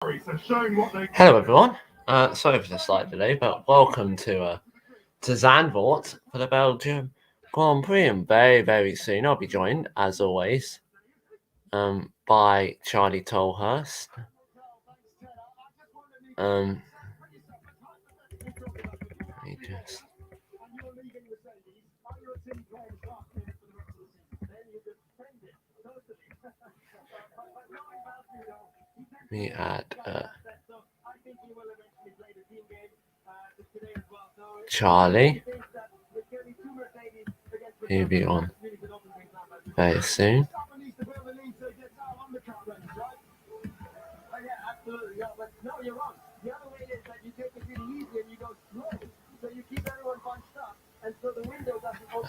Hello everyone. Sorry for the slight delay, but welcome to Zandvoort for the Belgium Grand Prix, and very soon I'll be joined, as always, by Charlie Tolhurst. Let me just. Let me add Charlie. He'll be on very soon.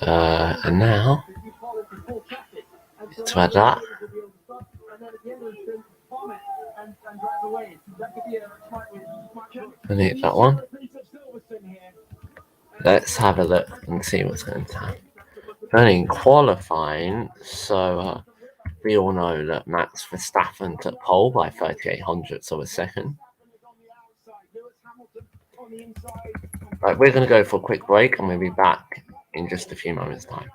And now to add that. I need that one. Let's have a look and see what's going to happen. Only in qualifying, so we all know that Max Verstappen took pole by 38 hundredths of a second. Right, we're going to go for a quick break and we'll be back in just a few moments' time.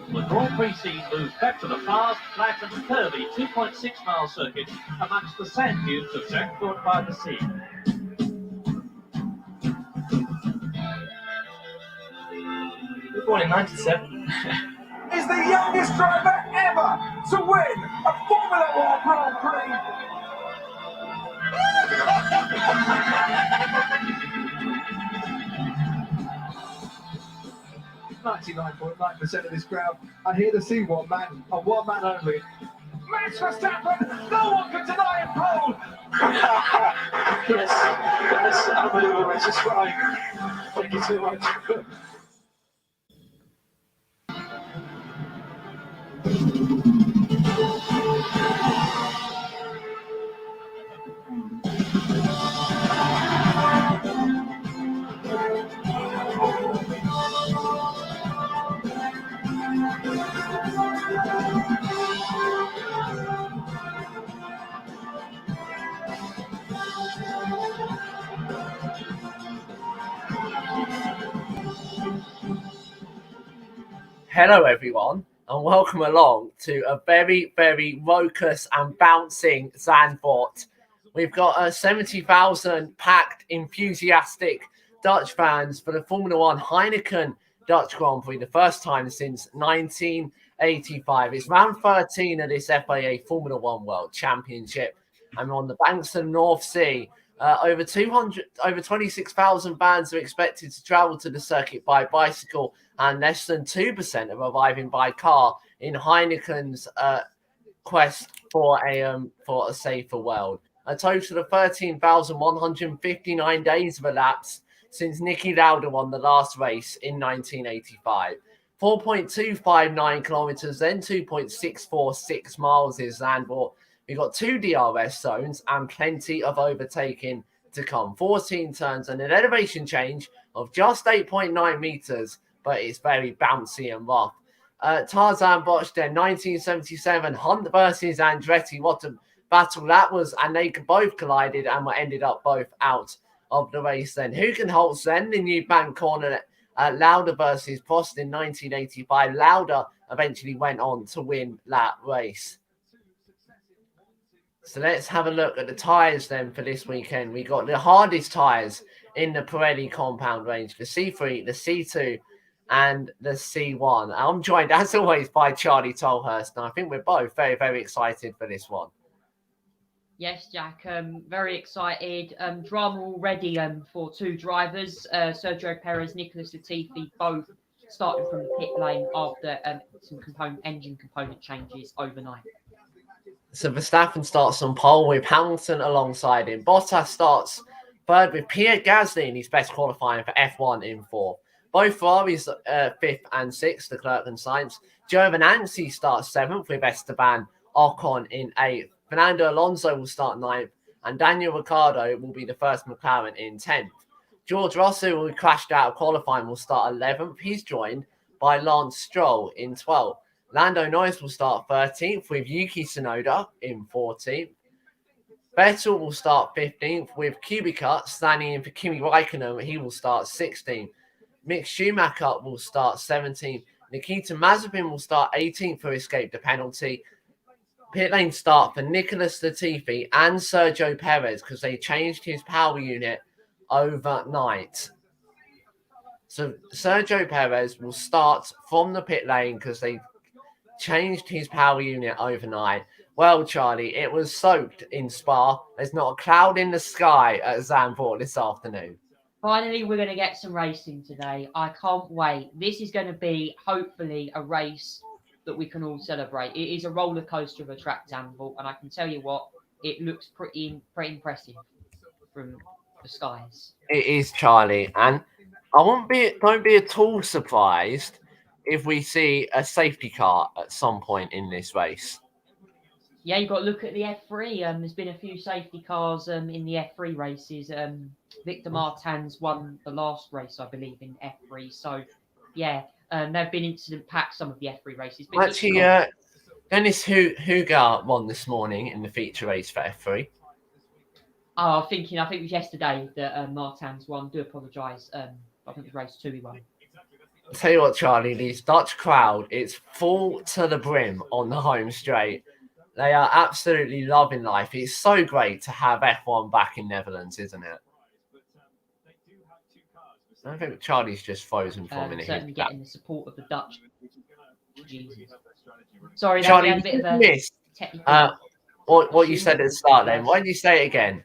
The Grand Prix scene moves back to the fast, flat and curvy 2.6-mile circuit amongst the sand dunes of Zandvoort by the sea. We're born in 97. Is the youngest driver ever to win a Formula One Grand Prix. 99.9% of this crowd are here to see one man and one man only. Max Verstappen, no one can deny him pole. Yes, unbelievable. It's just right. Thank you so much. Hello everyone, and welcome along to a very raucous and bouncing Zandvoort. We've got a 70,000 packed, enthusiastic Dutch fans for the Formula One Heineken Dutch Grand Prix, the first time since 1985. It's round 13 of this FIA Formula One World Championship. I'm on the banks of the North Sea. Over 26,000 fans are expected to travel to the circuit by bicycle, and less than 2% are arriving by car in Heineken's quest for a safer world. A total of 13,159 days have elapsed since Niki Lauda won the last race in 1985. 4.259 kilometers, then 2.646 miles is Zandvoort. We've got 2 DRS zones and plenty of overtaking to come. 14 turns and an elevation change of just 8.9 meters, but it's very bouncy and rough. Tarzan Bosch then, 1977, Hunt versus Andretti. What a battle that was, and they both collided and were ended up both out of the race then. Hugenholtz then, the new bank corner, Lauda versus Prost in 1985. Lauda eventually went on to win that race. So let's have a look at the tyres then for this weekend. We got the hardest tyres in the Pirelli compound range, the C3, the C2, and the C1. I'm joined, as always, by Charlie Tolhurst, and I think we're both very, very excited for this one. Yes, Jack, very excited. Drama already for 2 drivers, Sergio Perez, Nicholas Latifi, both starting from the pit lane after some engine component changes overnight. So Verstappen starts on pole with Hamilton alongside him. Bottas starts third with Pierre Gasly in his best qualifying for F1 in 4th. Both Ferraris 5th and 6th, Leclerc and Sainz. Giovinazzi starts 7th with Esteban Ocon in 8th. Fernando Alonso will start 9th, and Daniel Ricciardo will be the first McLaren in 10th. George Russell, who crashed out of qualifying, will start 11th. He's joined by Lance Stroll in 12th. Lando Norris will start 13th with Yuki Tsunoda in 14th. Vettel will start 15th with Kubica standing in for Kimi Räikkönen. He will start 16th. Mick Schumacher will start 17th. Nikita Mazepin will start 18th for escape the penalty. Pit lane start for Nicholas Latifi and Sergio Perez because they changed his power unit overnight. So Sergio Perez will start from the pit lane because they changed his power unit overnight. Well, Charlie, it was soaked in Spa. There's not a cloud in the sky at Zandvoort this afternoon. Finally, we're going to get some racing today. I can't wait. This is going to be, hopefully, a race that we can all celebrate. It is a roller coaster of a track, Zandvoort, and I can tell you what, it looks pretty impressive from the skies. It is, Charlie, and I don't be at all surprised if we see a safety car at some point in this race. Yeah, you've got to look at the F3. There's been a few safety cars in the F3 races. Victor Martins won the last race, I believe, in F3. So, yeah, they've been incident-packed, some of the F3 races. But actually, Dennis Hugar won this morning in the feature race for F3. Oh, I think it was yesterday that Martins won. Do apologise. I think it was race 2 he won. I'll tell you what, Charlie, this Dutch crowd is full to the brim on the home straight. They are absolutely loving life. It's so great to have F1 back in Netherlands, isn't it? I think Charlie's just frozen for a minute. Certainly getting the support of the Dutch. Jesus. Sorry, Charlie, that was a bit of a missed what you said at the start then. Why did you say it again?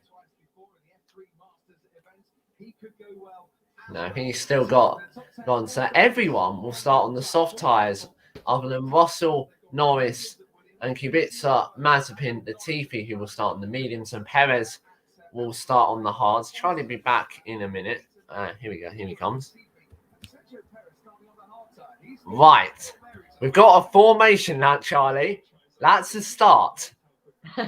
No, I think he's still got on. So everyone will start on the soft tyres other than Russell, Norris, and Kubica, Mazepin, Latifi, who will start on the mediums, and Perez will start on the hards. Charlie will be back in a minute. Here we go. Here he comes. Right. We've got a formation now, Charlie. That's a start. Yeah,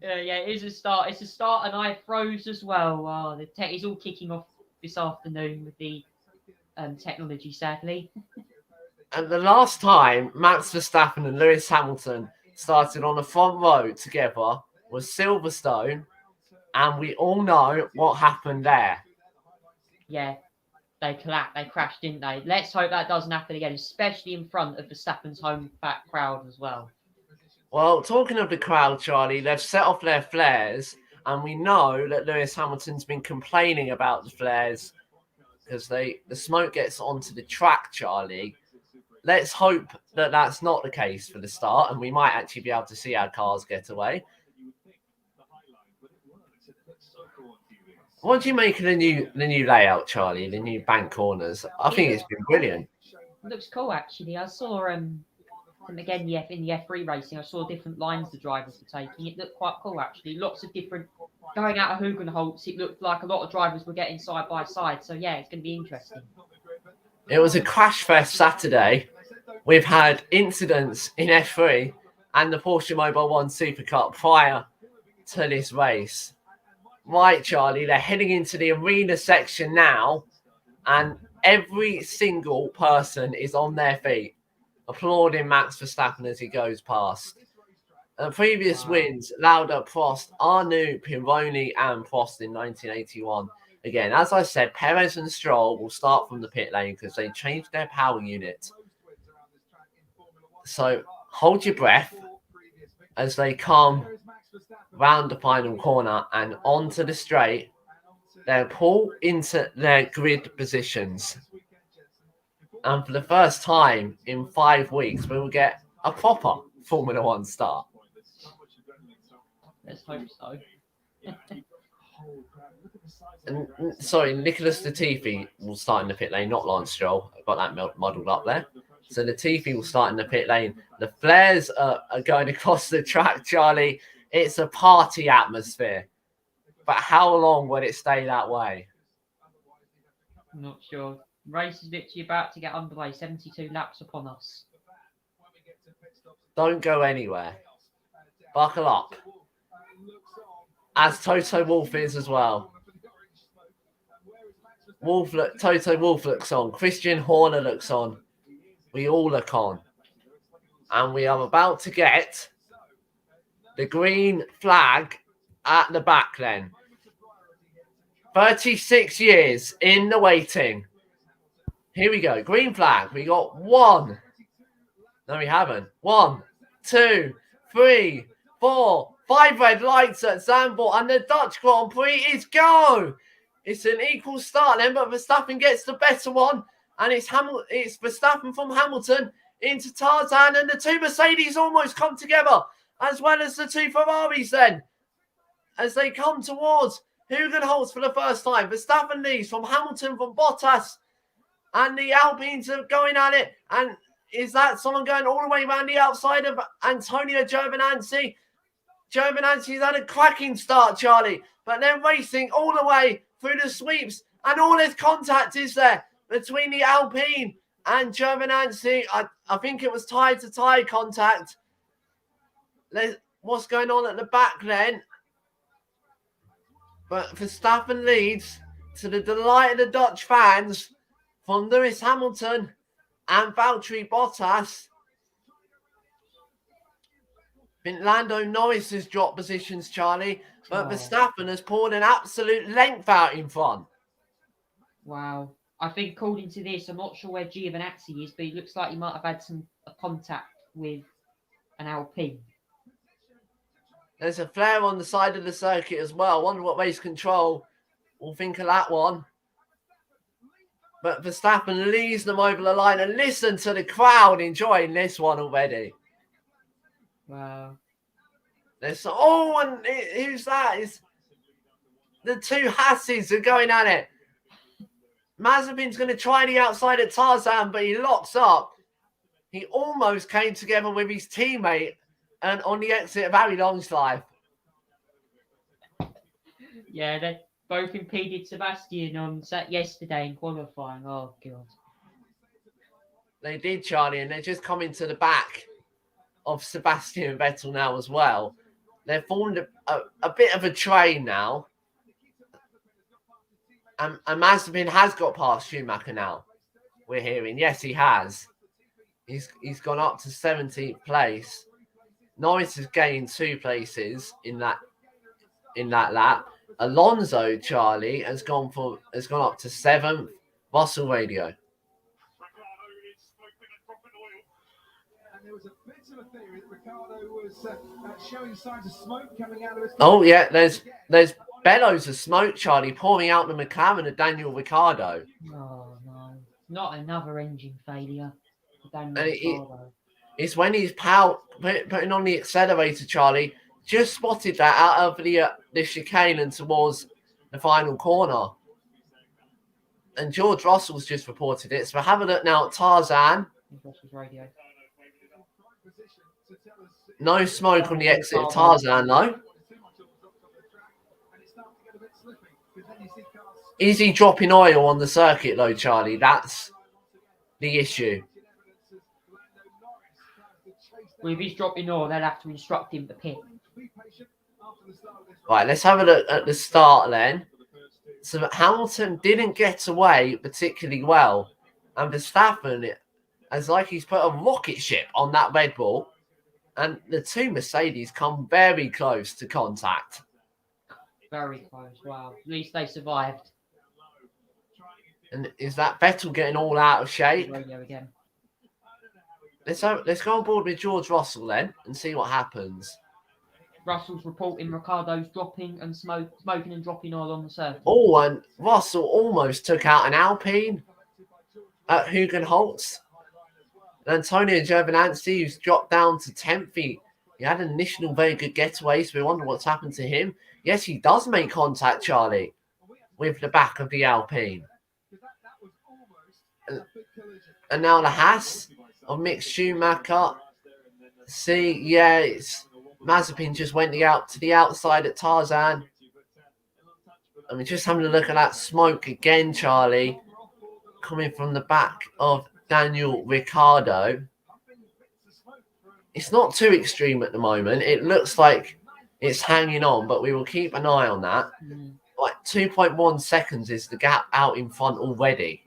it is a start. It's a start, and I froze as well. The tech is all kicking off this afternoon with the technology, sadly. And the last time Max Verstappen and Lewis Hamilton started on the front row together was Silverstone, and we all know what happened there. Yeah, they crashed, didn't they? Let's hope that doesn't happen again, especially in front of Verstappen's home back crowd as well. Well, talking of the crowd, Charlie, they've set off their flares And we know that Lewis Hamilton's been complaining about the flares because the smoke gets onto the track, Charlie. Let's hope that that's not the case for the start, and we might actually be able to see our cars get away. What do you make of the new layout, Charlie? The new bank corners? I think it's been brilliant. It looks cool, actually. I saw and again in the F3 racing, I saw different lines the drivers were taking. It looked quite cool, actually. Lots of different going out of Hugenholtz. It looked like a lot of drivers were getting side by side. So yeah, it's going to be interesting. It was a crash fest Saturday. We've had incidents in F3 and the Porsche Mobile 1 Super Cup prior to this race. Right, Charlie, they're heading into the arena section now, and every single person is on their feet, applauding Max Verstappen as he goes past. Previous wins, Lauda, Prost, Arnoux, Pironi, and Prost in 1981. Again, as I said, Perez and Stroll will start from the pit lane because they changed their power unit. So hold your breath as they come round the final corner and onto the straight. They'll pull into their grid positions. And for the first time in 5 weeks, we will get a proper Formula One start. Let's hope so. And sorry, Nicholas Latifi will start in the pit lane, not Lance Stroll. I've got that modelled up there. So Latifi will start in the pit lane. The flares are going across the track, Charlie. It's a party atmosphere. But how long will it stay that way? I'm not sure. Race is literally about to get underway. 72 laps upon us. Don't go anywhere. Buckle up. As Toto Wolff is as well. Toto Wolff looks on. Christian Horner looks on. We all look on. And we are about to get the green flag at the back then. 36 years in the waiting. Here we go. Green flag. We got one. No, we haven't. 1, 2, 3, 4, 5 red lights at Zandvoort. And the Dutch Grand Prix is go. It's an equal start then, but Verstappen gets the better one. And it's Verstappen from Hamilton into Tarzan. And the two Mercedes almost come together, as well as the two Ferraris then, as they come towards Hugenholtz for the first time. Verstappen leads from Hamilton, from Bottas, and the Alpines are going at it. And is that someone going all the way around the outside of Antonio Giovinazzi? Giovinazzi's had a cracking start, Charlie, but they're racing all the way through the sweeps, and all this contact is there between the Alpine and Giovinazzi. I think it was tie-to-tie contact. What's going on at the back then? But Verstappen leads, to the delight of the Dutch fans, from Lewis Hamilton and Valtteri Bottas. I think Lando Norris has dropped positions, Charlie, but Verstappen has poured an absolute length out in front. Wow. I think according to this, I'm not sure where Giovinazzi is, but it looks like he might have had a contact with an Alpine. There's a flare on the side of the circuit as well. I wonder what race control will think of that one. But Verstappen leads them over the line, and listen to the crowd enjoying this one already. Wow. And who's that? It's the two Hasses are going at it. Mazepin's going to try the outside at Tarzan, but he locks up. He almost came together with his teammate and on the exit of Harry Long's-Life. Yeah, they both impeded Sebastian on yesterday in qualifying. Oh, God. They did, Charlie, and they're just coming to the back of Sebastian Vettel now as well. They've formed a bit of a train now. And Mazepin has got past Schumacher now, we're hearing. Yes, he has. He's gone up to 17th place. Norris has gained 2 places in that lap. Alonso, Charlie, has gone up to 7th. Russell Radio. there was a bit of a theory that Ricardo was showing signs of smoke coming out of his. Oh yeah, there's bellows of smoke, Charlie, pouring out the McLaren of Daniel Ricciardo. Oh no, not another engine failure for Daniel And Ricciardo. it's when he's putting on the accelerator, Charlie. Just spotted that out of the chicane and towards the final corner. And George Russell's just reported it. So have a look now at Tarzan. Russell's radio. No smoke on the exit of Tarzan, though. Is he dropping oil on the circuit, though, Charlie? That's the issue. Well, if he's dropping oil, they'll have to instruct him to pit. Right, let's have a look at the start then. So Hamilton didn't get away particularly well. And Verstappen, as like he's put a rocket ship on that Red Bull. And the two Mercedes come very close to contact. Very close, wow. At least they survived. And is that Vettel getting all out of shape? Radio again. Let's go on board with George Russell then and see what happens. Russell's reporting Ricardo's dropping and smoking and dropping oil on the circuit. Oh, and Russell almost took out an Alpine at Hugenholtz. And Antonio Giovinazzi, who's dropped down to 10th. He had an initial very good getaway, so we wonder what's happened to him. Yes, he does make contact, Charlie, with the back of the Alpine. And now the Haas of Mick Schumacher. See, yeah, it's Mazepin just went to the outside at Tarzan. I mean, just having a look at that smoke again, Charlie, coming from the back of Daniel Ricciardo. It's not too extreme at the moment. It looks like it's hanging on, but we will keep an eye on that. Like 2.1 seconds is the gap out in front already.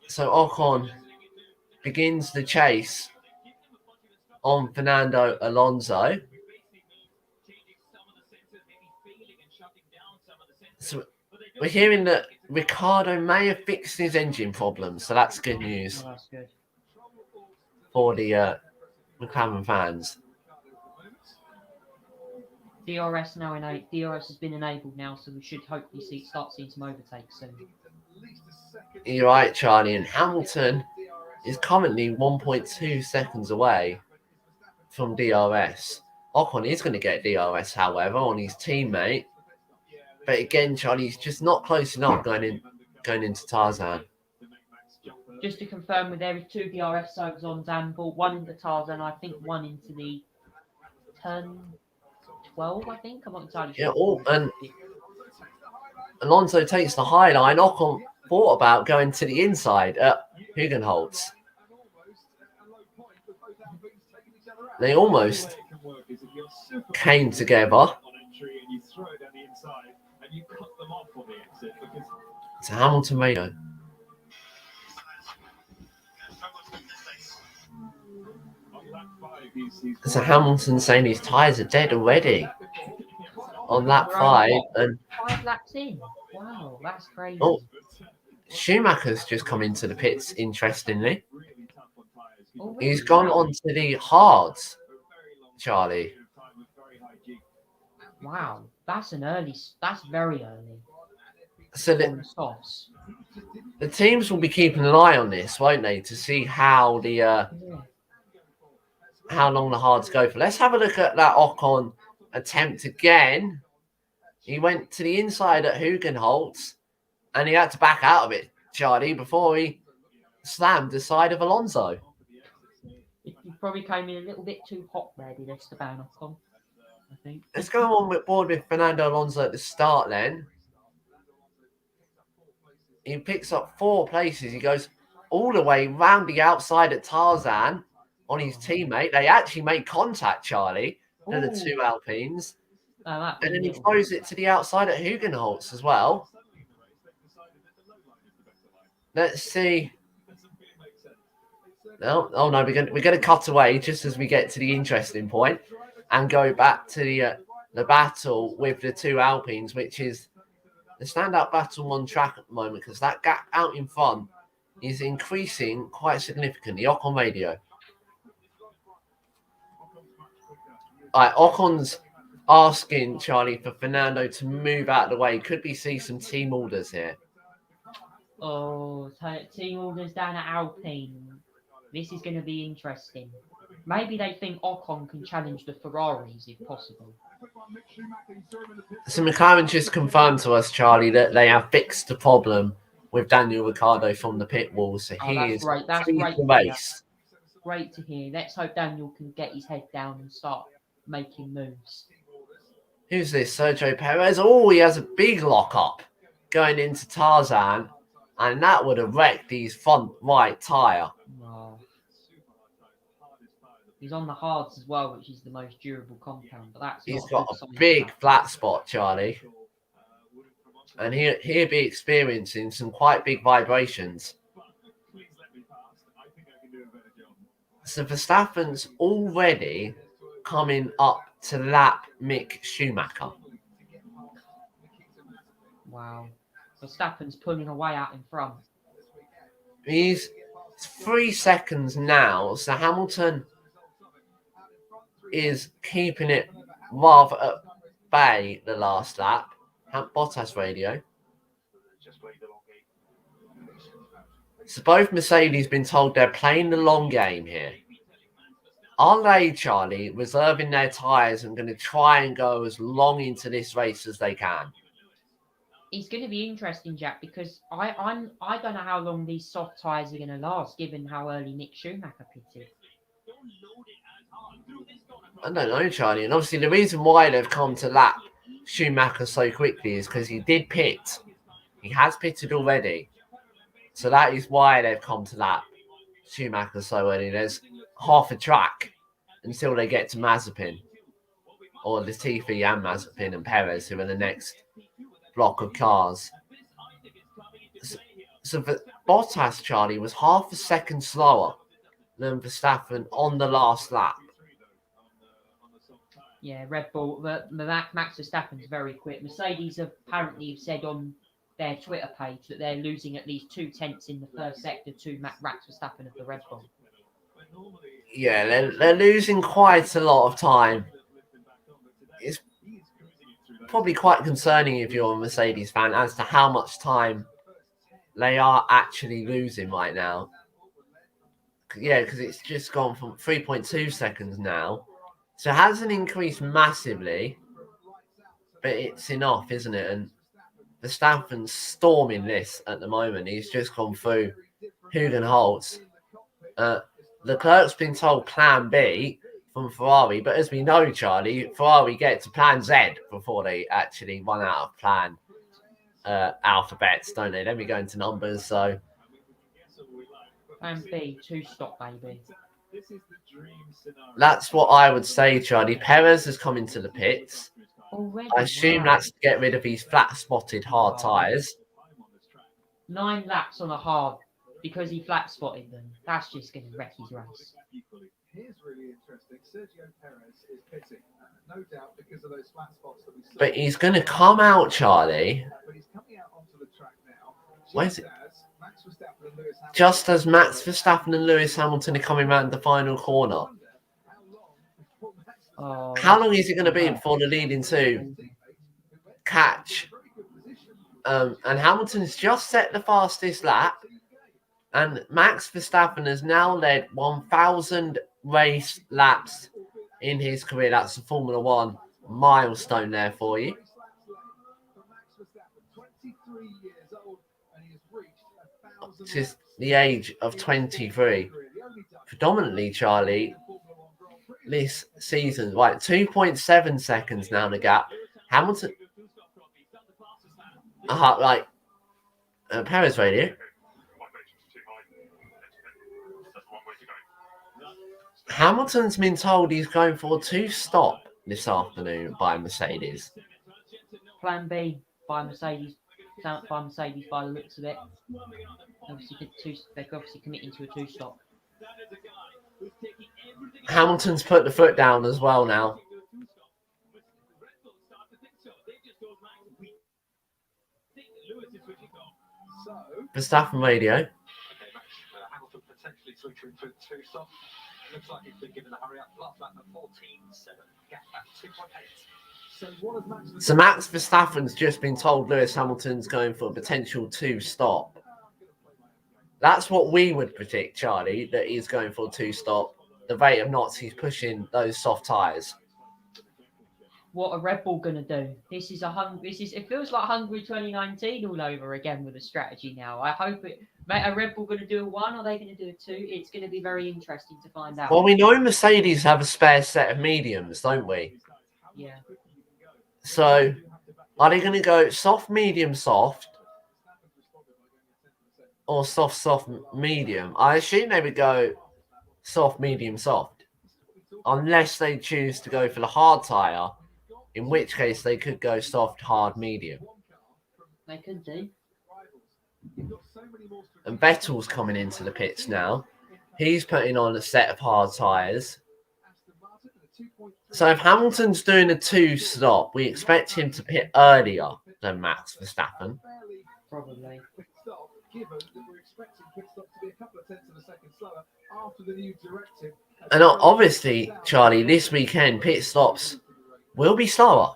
So Ocon begins the chase on Fernando Alonso. So we're hearing that Ricciardo may have fixed his engine problems, so that's good news. Oh, that's good. For the McLaren fans. DRS now DRS has been enabled now, so we should hopefully start seeing some overtakes soon. You're right, Charlie. And Hamilton is currently 1.2 seconds away from DRS. Ocon is going to get DRS, however, on his teammate. But again, Charlie's just not close enough going into Tarzan. Just to confirm, there is 2 DRS zones on Zandvoort, one into Tarzan, I think one into the turn 12, I think. I'm not entirely sure. Yeah, and Alonso takes the high line. Ocon thought about going to the inside at Hugenholtz. They almost came together. So Hamilton radio. So Hamilton saying his tyres are dead already on lap 5. And 5 laps in. Wow, that's crazy. Oh, Schumacher's just come into the pits, interestingly. He's gone on to the hards, Charlie. Wow, that's very early. So the teams will be keeping an eye on this, won't they, to see how how long the hards go for. Let's have a look at that Ocon attempt again. He went to the inside at Hugenholtz, and he had to back out of it, Charlie, before he slammed the side of Alonso. He probably came in a little bit too hot there, did Esteban Ocon, I think. Let's go on board with Fernando Alonso at the start then. He picks up 4 places. He goes all the way round the outside at Tarzan on his teammate. They actually make contact, Charlie, to the 2 Alpines. And then he throws it to the outside at Hugenholtz as well. Let's see. No, oh no, we're going to cut away just as we get to the interesting point and go back to the battle with the 2 Alpines, which is the standout battle on track at the moment because that gap out in front is increasing quite significantly. Ocon radio. Ocon's asking Charlie for Fernando to move out of the way. Could we see some team orders here? Oh, team orders down at Alpine. This is going to be interesting. Maybe they think Ocon can challenge the Ferraris if possible. So McLaren just confirmed to us, Charlie, that they have fixed the problem with Daniel Ricciardo from the pit wall. So he that's is great. That's free great to to hear. race. Great to hear. Let's hope Daniel can get his head down and start making moves. Who's this? Sergio Perez. Oh, he has a big lock up going into Tarzan, and that would have wrecked his front right tyre. Oh. He's on the hards as well, which is the most durable compound. But that's He's not got good a sign big for flat spot, Charlie. And he'll be experiencing some quite big vibrations. So Verstappen's already coming up to lap Mick Schumacher. Wow. Verstappen's pulling away out in front. He's 3 seconds now, so Hamilton is keeping it rather at bay the last lap. Bottas radio. So both Mercedes been told they're playing the long game here. Are they, Charlie, reserving their tyres and going to try and go as long into this race as they can? It's going to be interesting, Jack, because I don't know how long these soft tyres are going to last, given how early Mick Schumacher pitted. I don't know, Charlie. And obviously the reason why they've come to lap Schumacher so quickly is because he did pit. He has pitted already. So that is why they've come to lap Schumacher so early. There's half a track until they get to Mazepin. Or Latifi and Mazepin and Perez, who are the next block of cars. So Bottas, Charlie, was half a second slower than Verstappen on the last lap. Yeah, Red Bull. Max Verstappen's very quick. Mercedes apparently said on their Twitter page that they're losing at least 2 tenths in the first sector to Max Verstappen of the Red Bull. Yeah, they're losing quite a lot of time. It's probably quite concerning if you're a Mercedes fan as to how much time they are actually losing right now. Yeah, because it's just gone from 3.2 seconds now. So it hasn't increased massively, but it's enough, isn't it? And Verstappen's storming this at the moment. He's just gone through Hugenholtz. Leclerc's been told plan B from Ferrari, but as we know, Charlie, Ferrari get to plan Z before they actually run out of plan alphabets, don't they? Then we go into numbers, so... Plan B, 2-stop, baby. That's what I would say, Charlie. Perez has come into the pits. Already, I assume wow. that's to get rid of these flat-spotted hard tyres. 9 laps on a hard because he flat-spotted them. That's just going to wreck his race. Here's really interesting. Sergio Perez is pitting, no doubt because of those flat spots that we saw. But he's going to come out, Charlie. But he's coming out onto the track now. Where's it? Max Verstappen and Lewis Hamilton. Just as Max Verstappen and Lewis Hamilton are coming around the final corner. Oh, How long is it going to be before the leading two catch? And Hamilton's just set the fastest lap. And Max Verstappen has now led 1,000 race laps in his career. That's a Formula One milestone there for you. Just the age of 23. Predominantly, Charlie, this season, right, 2.7 seconds now the gap. Hamilton, Perez radio. Hamilton's been told he's going for a 2-stop this afternoon by Mercedes. Plan B by Mercedes. By the looks of it. They're obviously committing to a 2-stop. Hamilton's put the foot down as well now. Verstappen radio. Okay, Max, Hamilton potentially switching to two stop. Looks like he's been given a hurry up. Last lap at 14.7. Gap at 2.8. So Max Verstappen's just been told Lewis Hamilton's going for a potential 2-stop. That's what we would predict, Charlie, that he's going for a 2-stop. The rate of knots he's pushing those soft tyres. What are Red Bull going to do? It feels like Hungary 2019 all over again with a strategy now. I hope it. Mate, are Red Bull going to do a 1? Or are they going to do a 2? It's going to be very interesting to find out. Well, we know Mercedes have a spare set of mediums, don't we? Yeah. So, are they going to go soft, medium, soft? Or soft, soft, medium? I assume they would go soft, medium, soft. Unless they choose to go for the hard tyre, in which case they could go soft, hard, medium. They could do. And Vettel's coming into the pits now. He's putting on a set of hard tyres. So if Hamilton's doing a 2-stop, we expect him to pit earlier than Max Verstappen. Probably. And obviously, Charlie, this weekend pit stops will be slower.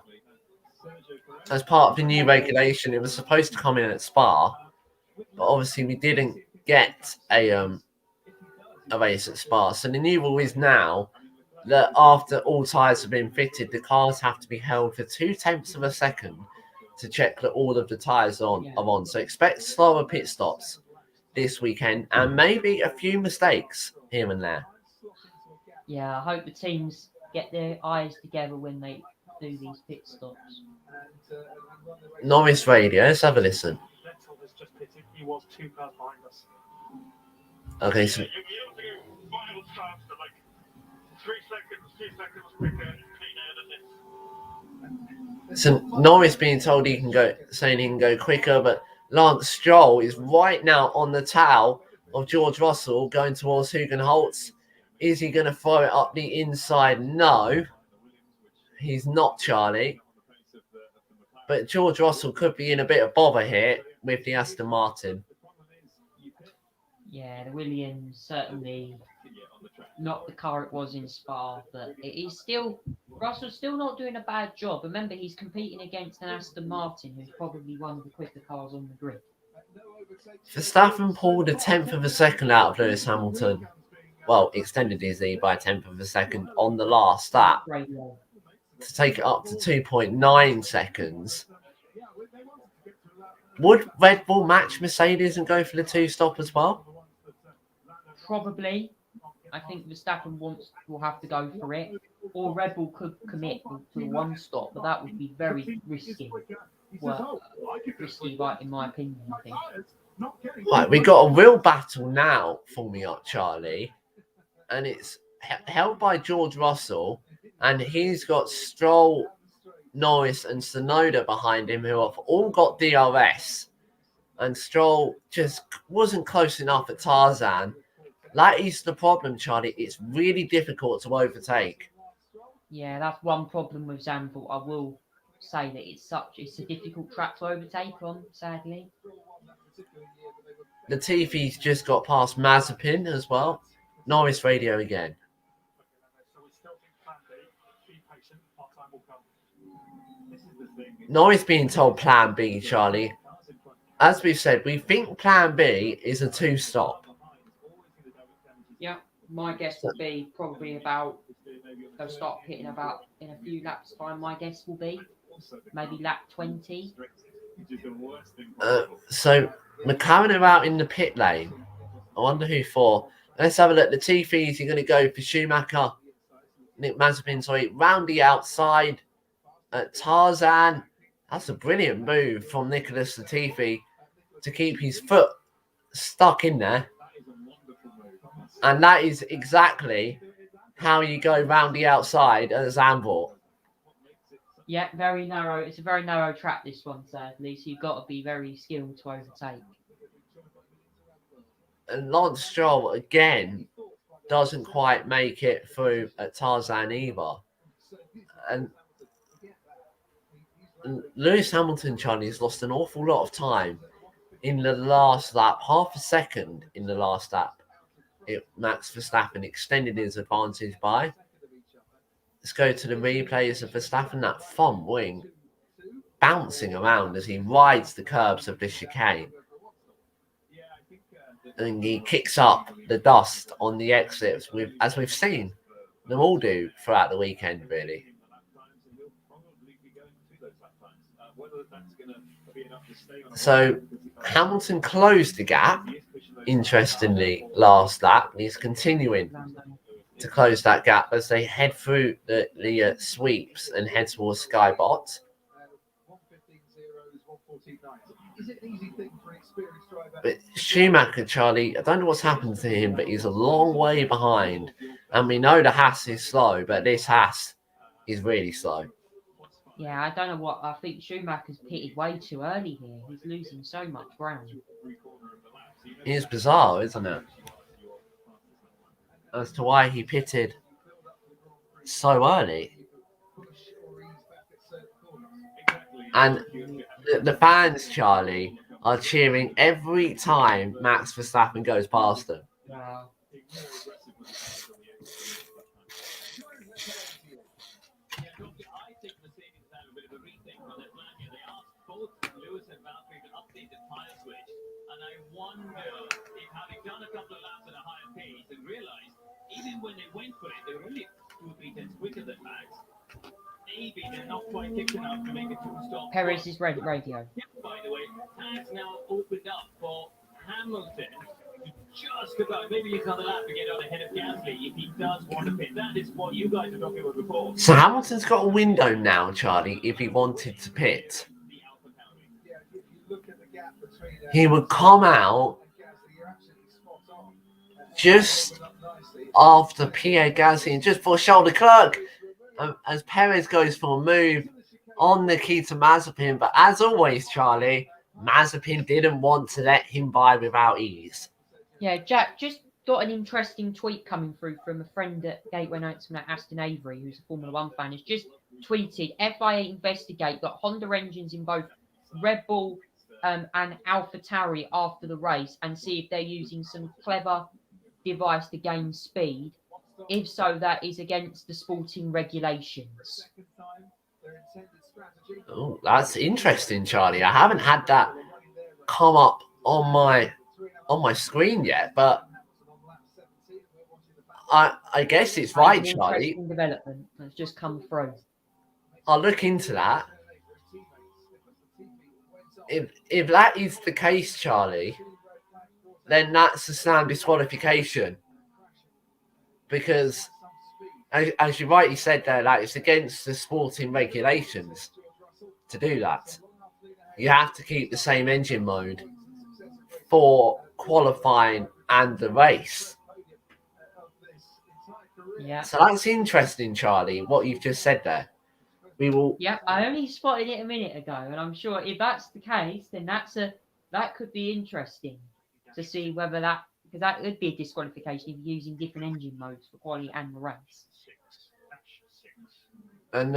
As part of the new regulation, it was supposed to come in at Spa, but obviously we didn't get a race at Spa. So the new rule is now that after all tyres have been fitted, the cars have to be held for 0.2 of a second to check that all of the tyres are on. So expect slower pit stops this weekend and maybe a few mistakes here and there. Yeah, I hope the teams get their eyes together when they do these pit stops. Norris radio, let's have a listen. Vettel has just pitted. He was 2 cars behind us. Okay, so Final starts to like 3 seconds, 2 seconds quicker, cleaner than this. So Norris being told saying he can go quicker, but Lance Stroll is right now on the tail of George Russell going towards Hugenholtz. Is he going to throw it up the inside? No, he's not, Charlie. But George Russell could be in a bit of bother here with the Aston Martin. Yeah, the Williams certainly not the car it was in Spa, but it is still Russell's still not doing a bad job. Remember, he's competing against an Aston Martin who's probably one of the quicker cars on the grid. Verstappen pulled 1/10 of a second out of Lewis Hamilton. Well, extended his lead by 1/10 of a second on the last lap to take it up to 2.9 seconds. Would Red Bull match Mercedes and go for the 2-stop as well? Probably. I think Verstappen will have to go for it. Or Red Bull could commit to a 1-stop, but that would be very risky. Well, risky, right, in my opinion, I think. Right, we got a real battle now forming up, Charlie. And it's held by George Russell. And he's got Stroll, Norris and Tsunoda behind him, who have all got DRS. And Stroll just wasn't close enough at Tarzan. That is the problem, Charlie. It's really difficult to overtake. Yeah, that's one problem with Zandvoort. I will say that it's a difficult track to overtake on, sadly. Latifi's just got past Mazepin as well. Norris radio again. Norris being told plan B, Charlie. As we've said, we think plan B is a 2-stop. Yeah, my guess would be probably about, they'll start hitting about in a few laps time. My guess will be maybe lap 20. So McLaren are out in the pit lane. I wonder who for. Let's have a look. Latifi's going to go for Schumacher. Nick Mazepin, sorry, round the outside. Tarzan. That's a brilliant move from Nicholas Latifi to keep his foot stuck in there. And that is exactly how you go round the outside at Zandvoort. Yeah, very narrow. It's a very narrow track, this one, sadly. So you've got to be very skilled to overtake. And Lance Stroll, again, doesn't quite make it through at Tarzan either. And Lewis Hamilton, Charlie, has lost an awful lot of time in the last lap, half a second in the last lap, Max Verstappen extended his advantage by. Let's go to the replays of Verstappen, that front wing bouncing around as he rides the curbs of the chicane. And he kicks up the dust on the exits, as we've seen them all do throughout the weekend, really. So Hamilton closed the gap, interestingly, last lap. And he's continuing to close that gap as they head through the sweeps and head towards Skybot. But Schumacher, Charlie, I don't know what's happened to him, but he's a long way behind. And we know the Haas is slow, but this Haas is really slow. Yeah, I don't know what. I think Schumacher's pitted way too early here. He's losing so much ground. It's bizarre, isn't it? As to why he pitted so early. And the fans, Charlie, are cheering every time Max Verstappen goes past them. Wow. And I wonder if having done a couple of laps at a higher pace and realized even when they went for it, they were only 2 or 3 tenths quicker than Max. Maybe they're not quite quick enough to make a two-stop. Perez's red radio. By the way, has now opened up for Hamilton to just about maybe use another lap to get on ahead of Gasly if he does want to pit. That is what you guys are talking about before. So Hamilton's got a window now, Charlie, if he wanted to pit. He would come out just after Pierre Gasly and just for a shoulder clerk as Perez goes for a move on Nikita Mazepin. But as always, Charlie, Mazepin didn't want to let him by without ease. Yeah, Jack, just got an interesting tweet coming through from a friend at Gateway Announcement at Aston Avery, who's a Formula One fan, has just tweeted, FIA investigate got Honda engines in both Red Bull and AlphaTauri after the race and see if they're using some clever device to gain speed. If so, that is against the sporting regulations. Oh, that's interesting, Charlie. I haven't had that come up on my screen yet, but I guess it's right, Charlie. Interesting development that's just come through. I'll look into that. If that is the case, Charlie, then that's a sound disqualification. Because, as you rightly said there, that it's against the sporting regulations to do that. You have to keep the same engine mode for qualifying and the race. Yeah. So that's interesting, Charlie, what you've just said there. We will. Yeah, I only spotted it a minute ago, and I'm sure if that's the case, then that could be interesting to see whether that, because that would be a disqualification if you're using different engine modes for quality and the race. And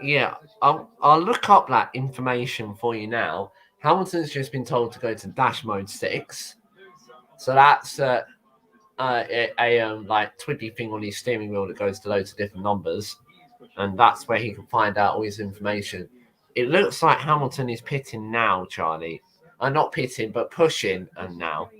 yeah, I'll look up that information for you now. Hamilton's just been told to go to dash mode 6, so that's a like twiddly thing on his steering wheel that goes to loads of different numbers. And that's where he can find out all his information. It looks like Hamilton is pitting now, Charlie. Not pitting, but pushing and now.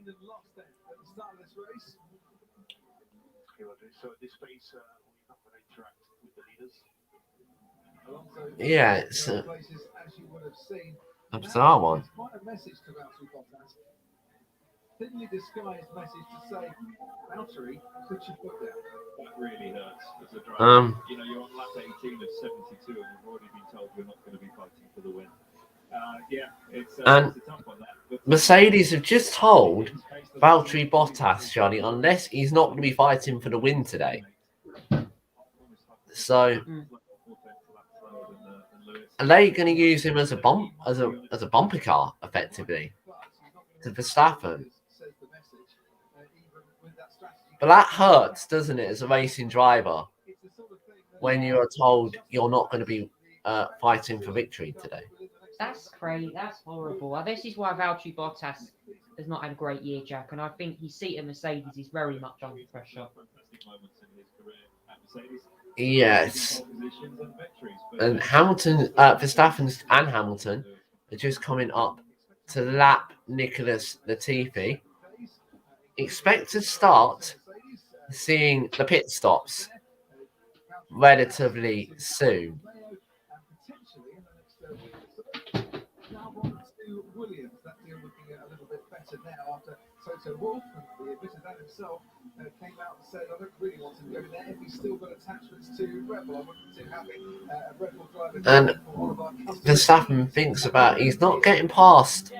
Yeah, it's a bizarre one. Thinly disguised message to say, Valtteri, put your foot down. That really hurts as a driver. You know, you're on lap 18 of 72 and you've already been told you're not going to be fighting for the win. Yeah, it's a tough one, that. Mercedes have just told Valtteri Bottas, Charlie, unless he's not going to be fighting for the win today. So, are they going to use him as a bumper car, effectively, to Verstappen? But that hurts, doesn't it, as a racing driver, when you are told you're not going to be fighting for victory today. That's crazy. That's horrible. This is why Valtteri Bottas has not had a great year, Jack. And I think his seat at Mercedes is very much under pressure. Yes. And Hamilton, Verstappen and Hamilton are just coming up to lap Nicholas Latifi. Expect to start seeing the pit stops relatively soon. Williams, that deal looking a little bit better now after Toto Wolff, and he admitted that himself, came out and said, I don't really want to go there if he's still got attachments to Red Bull. I wouldn't be too happy. A Red Bull driver And for one of our customers. Verstappen thinks about he's not getting past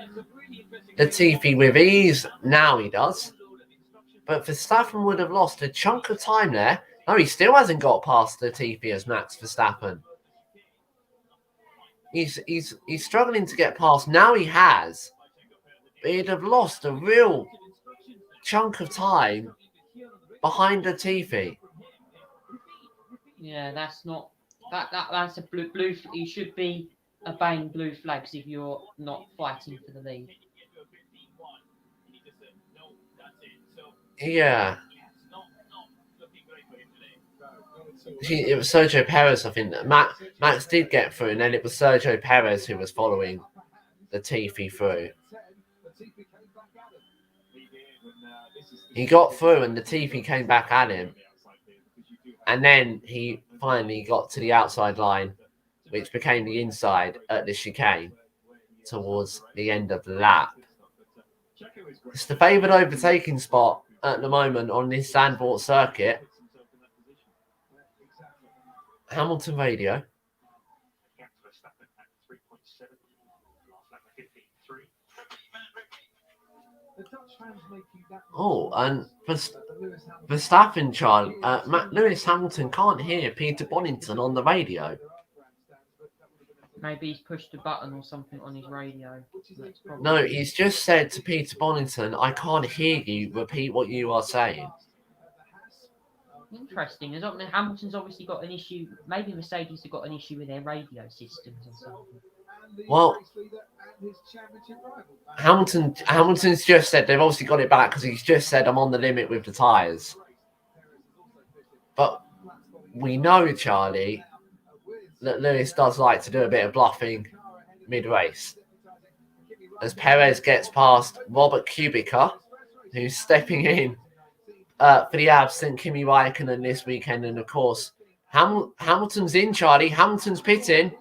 Latifi with ease. Now he does. But Verstappen would have lost a chunk of time there. No, he still hasn't got past Latifi as Max Verstappen. He's struggling to get past. Now he has. But he'd have lost a real chunk of time behind Latifi. Yeah, that's not that's a blue. You should be obeying blue flags if you're not fighting for the lead. Yeah. It was Sergio Perez, I think. Max did get through, and then it was Sergio Perez who was following Latifi through. He got through, and Latifi came back at him. And then he finally got to the outside line, which became the inside at the chicane towards the end of the lap. It's the favoured overtaking spot at the moment on this Zandvoort circuit. Hamilton radio. Oh, and Verstappen, Charlie, Lewis Hamilton can't hear Peter Bonington on the radio. Maybe he's pushed a button or something on his radio. No, he's just said to Peter Bonington, I can't hear you. Repeat what you are saying. Interesting. Hamilton's obviously got an issue. Maybe Mercedes have got an issue with their radio systems or something. Well, Hamilton's just said they've obviously got it back because he's just said I'm on the limit with the tyres. But we know, Charlie, that Lewis does like to do a bit of bluffing mid-race. As Perez gets past Robert Kubica, who's stepping in for the absent Kimi Raikkonen this weekend. And, of course, Hamilton's in, Charlie. Hamilton's pitting.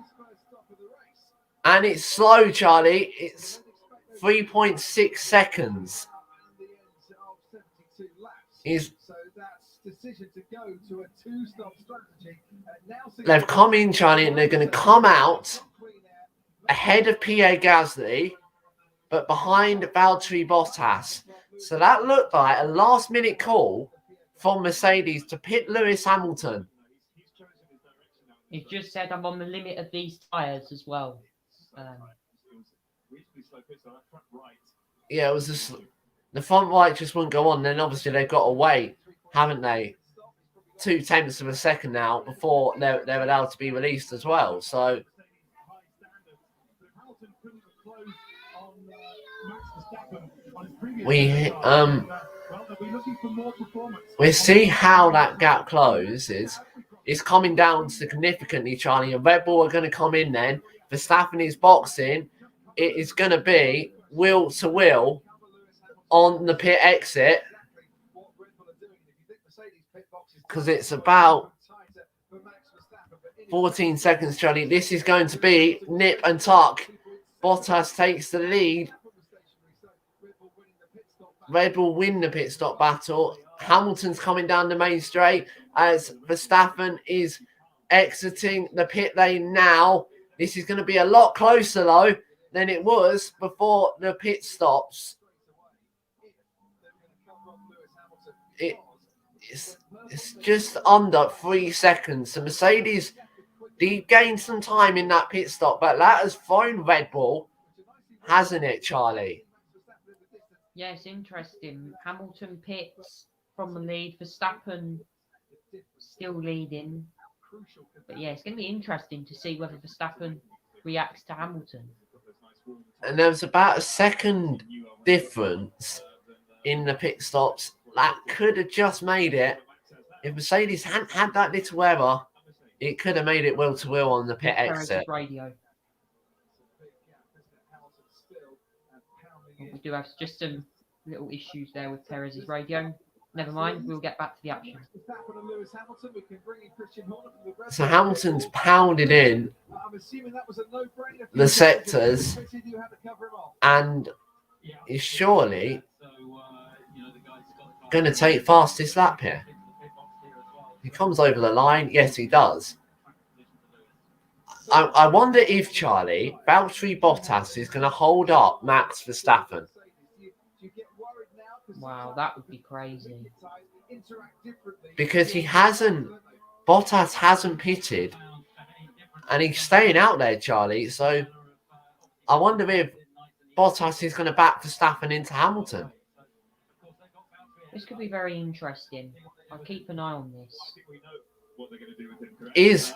And it's slow, Charlie. It's 3.6 seconds. They've come in, Charlie, and they're going to come out ahead of Pierre Gasly, but behind Valtteri Bottas. So that looked like a last-minute call from Mercedes to pit Lewis Hamilton. He just said, I'm on the limit of these tyres as well. Yeah, it was just the front right just wouldn't go on. Then obviously they've got to wait, haven't they? 0.2 of a second now before they're allowed to be released as well. So we see how that gap closes. It's coming down significantly, Charlie. And Red Bull are going to come in then. Verstappen is boxing. It is going to be wheel to wheel on the pit exit because it's about 14 seconds, Charlie. This is going to be nip and tuck. Bottas takes the lead. Red Bull win the pit stop battle. Hamilton's coming down the main straight as Verstappen is exiting the pit lane now. This is going to be a lot closer, though, than it was before the pit stops. It's just under 3 seconds. So Mercedes did gain some time in that pit stop, but that has thrown Red Bull, hasn't it, Charlie? Yeah, it's interesting. Hamilton pits from the lead. Verstappen still leading. But yeah, it's going to be interesting to see whether Verstappen reacts to Hamilton. And there was about a second difference in the pit stops that could have just made it. If Mercedes hadn't had that little error, it could have made it wheel to wheel on the pit Perez's exit. radio. We do have just some little issues there with Perez's radio. Never mind, we'll get back to the action. So Hamilton's pounded in the sectors and is surely going to take fastest lap here. He comes over the line. Yes, he does. I wonder if, Charlie, Valtteri Bottas is going to hold up Max Verstappen. Wow, that would be crazy. Because Bottas hasn't pitted. And he's staying out there, Charlie. So I wonder if Bottas is going to back Verstappen into Hamilton. This could be very interesting. I'll keep an eye on this. Is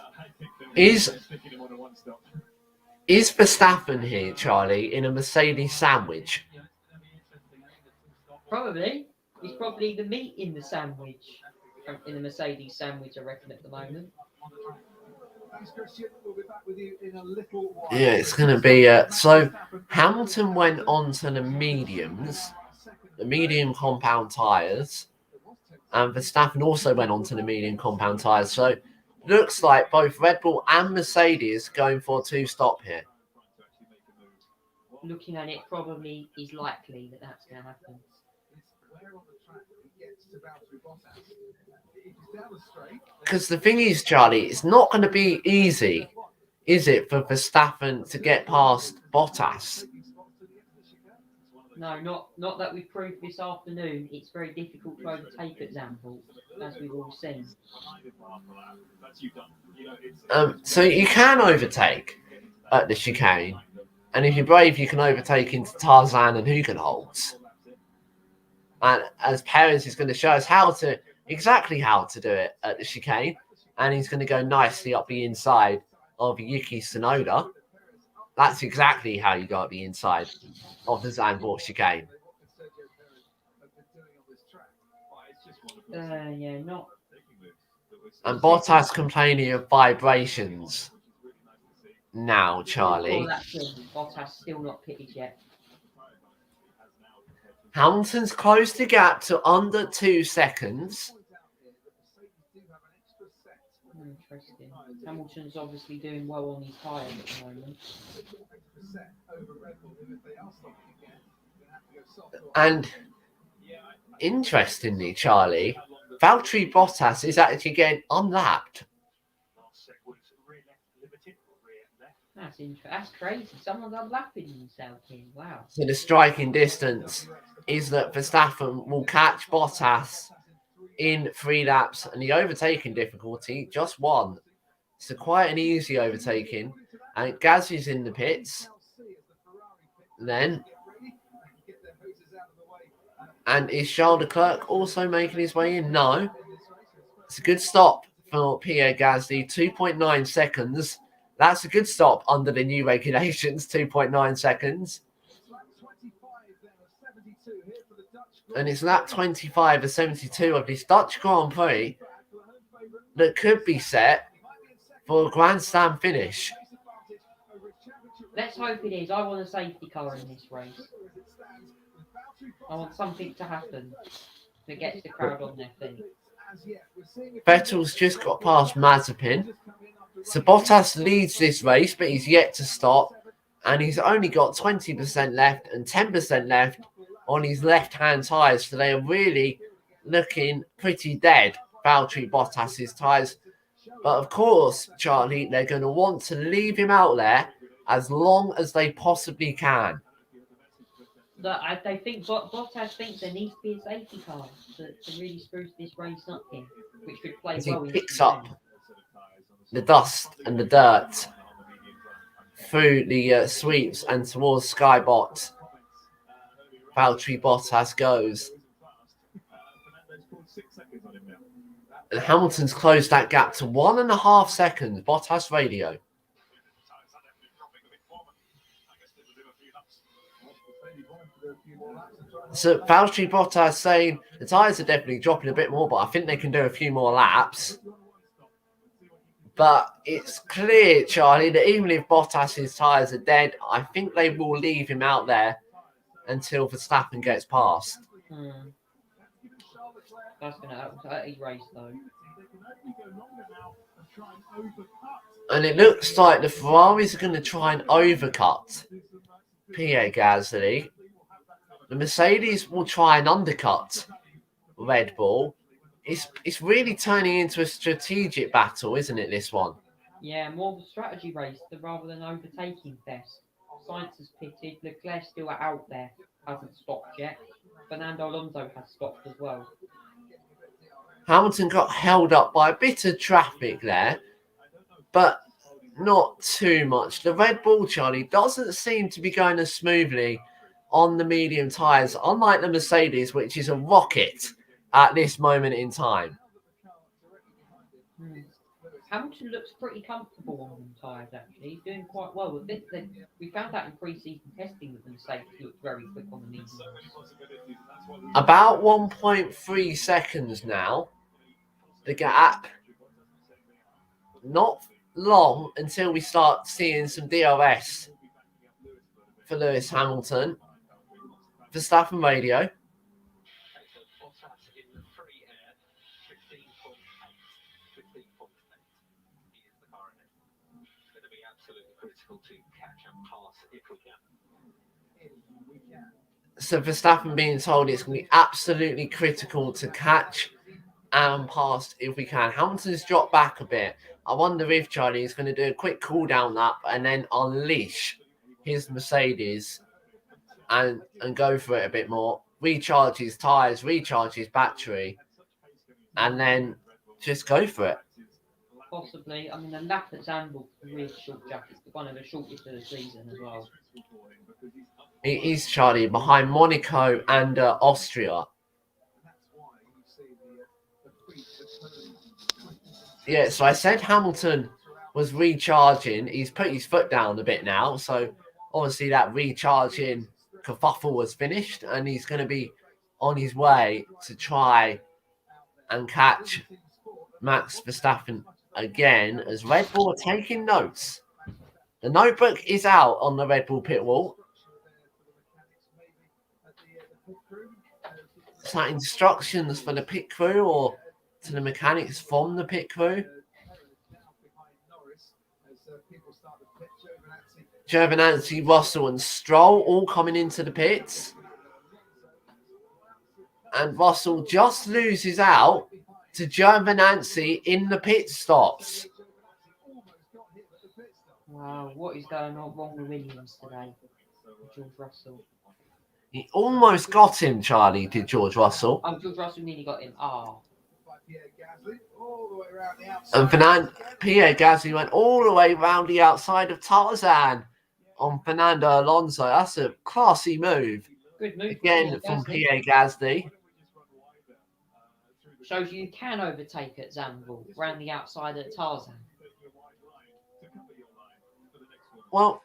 Verstappen here, Charlie, in a Mercedes sandwich? Probably. He's probably the meat in the sandwich. In the Mercedes sandwich, I reckon, at the moment. Yeah, it's going to be... so Hamilton went on to the mediums, the medium compound tyres, and Verstappen also went on to the medium compound tyres. So looks like both Red Bull and Mercedes going for a two-stop here. Looking at it, probably is likely that that's going to happen. Because the thing is, Charlie, it's not going to be easy, is it, for Verstappen to get past Bottas? No, not that we've proved this afternoon. It's very difficult to overtake at Zandvoort, as we've all seen. So you can overtake at the chicane, and if you're brave, you can overtake into Tarzan and Hugenholtz. And as Perez is going to show us exactly how to do it at the chicane, and he's going to go nicely up the inside of Yuki Tsunoda. That's exactly how you go up the inside of the Zandvoort chicane. Yeah, not. And Bottas complaining of vibrations now, Charlie. Oh, that's good. Bottas still not pitted yet. Hamilton's closed the gap to under 2 seconds. Interesting. Hamilton's obviously doing well on his tyres at the moment. And interestingly, Charlie, Valtteri Bottas is actually getting unlapped. That's interesting. That's crazy. Someone's unlapping himself here. Wow. So the striking distance is that Verstappen will catch Bottas in 3 laps, and the overtaking difficulty, just 1. So quite an easy overtaking. And Gasly's in the pits. Then. And is Charles Leclerc also making his way in? No. It's a good stop for Pierre Gasly. 2.9 seconds. That's a good stop under the new regulations. 2.9 seconds. And it's lap 25 of 72 of this Dutch Grand Prix that could be set for a Grand Slam finish. Let's hope it is. I want a safety car in this race. I want something to happen that gets the crowd on their feet. Vettel's just got past Mazepin. So Bottas leads this race, but he's yet to stop. And he's only got 20% left and 10% left on his left-hand tyres. So they are really looking pretty dead, Valtteri Bottas's tyres. But of course, Charlie, they're going to want to leave him out there as long as they possibly can. They think Bottas thinks there needs to be a safety car to really spruce this race up here, which could play As well. he picks up the dust and the dirt through the sweeps and towards Skybot, Valtteri Bottas goes. And Hamilton's closed that gap to 1.5 seconds. Bottas radio. So Valtteri Bottas saying the tyres are definitely dropping a bit more, but I think they can do a few more laps. But it's clear, Charlie, that even if Bottas's tyres are dead, I think they will leave him out there until Verstappen gets past. That's going to hurt his race, though. And it looks like the Ferraris are going to try and overcut Pierre Gasly. The Mercedes will try and undercut Red Bull. It's really turning into a strategic battle, isn't it, this one? Yeah, more of a strategy race rather than overtaking fest. Sainz has pitted. Leclerc still out there. Hasn't stopped yet. Fernando Alonso has stopped as well. Hamilton got held up by a bit of traffic there, but not too much. The Red Bull, Charlie, doesn't seem to be going as smoothly on the medium tyres, unlike the Mercedes, which is a rocket at this moment in time. Hamilton looks pretty comfortable on them tyres, actually. He's doing quite well with it. We found that in pre-season testing with the Mercedes. He looked very quick on the mediums. About 1.3 seconds now. The gap. Not long until we start seeing some DRS for Lewis Hamilton. Verstappen radio. So Verstappen being told it's going to be absolutely critical to catch and pass if we can. Hamilton's dropped back a bit. I wonder if Charlie is going to do a quick cool down lap and then unleash his Mercedes and go for it a bit more. Recharge his tyres, recharge his battery, and then just go for it. Possibly. I mean, the lap at Zandvoort is really short jackets, one of the shortest of the season as well. It is, Charlie, behind Monaco and Austria. Yeah, so I said Hamilton was recharging. He's put his foot down a bit now. So obviously that recharging kerfuffle was finished. And he's going to be on his way to try and catch Max Verstappen again as Red Bull are taking notes. The notebook is out on the Red Bull pit wall. Is that instructions for the pit crew or to the mechanics from the pit crew? Giovinazzi, Russell and Stroll all coming into the pits. And Russell just loses out to Giovinazzi in the pit stops. Wow, what is going on wrong with Williams today? George Russell. He almost got him, Charlie, did George Russell. Oh, George Russell nearly got him. And Pierre Gasly went all the way around the outside of Tarzan on Fernando Alonso. That's a classy move. Good move again from Pierre Gasly. Shows you can overtake at Zandvoort, around the outside at Tarzan. Well,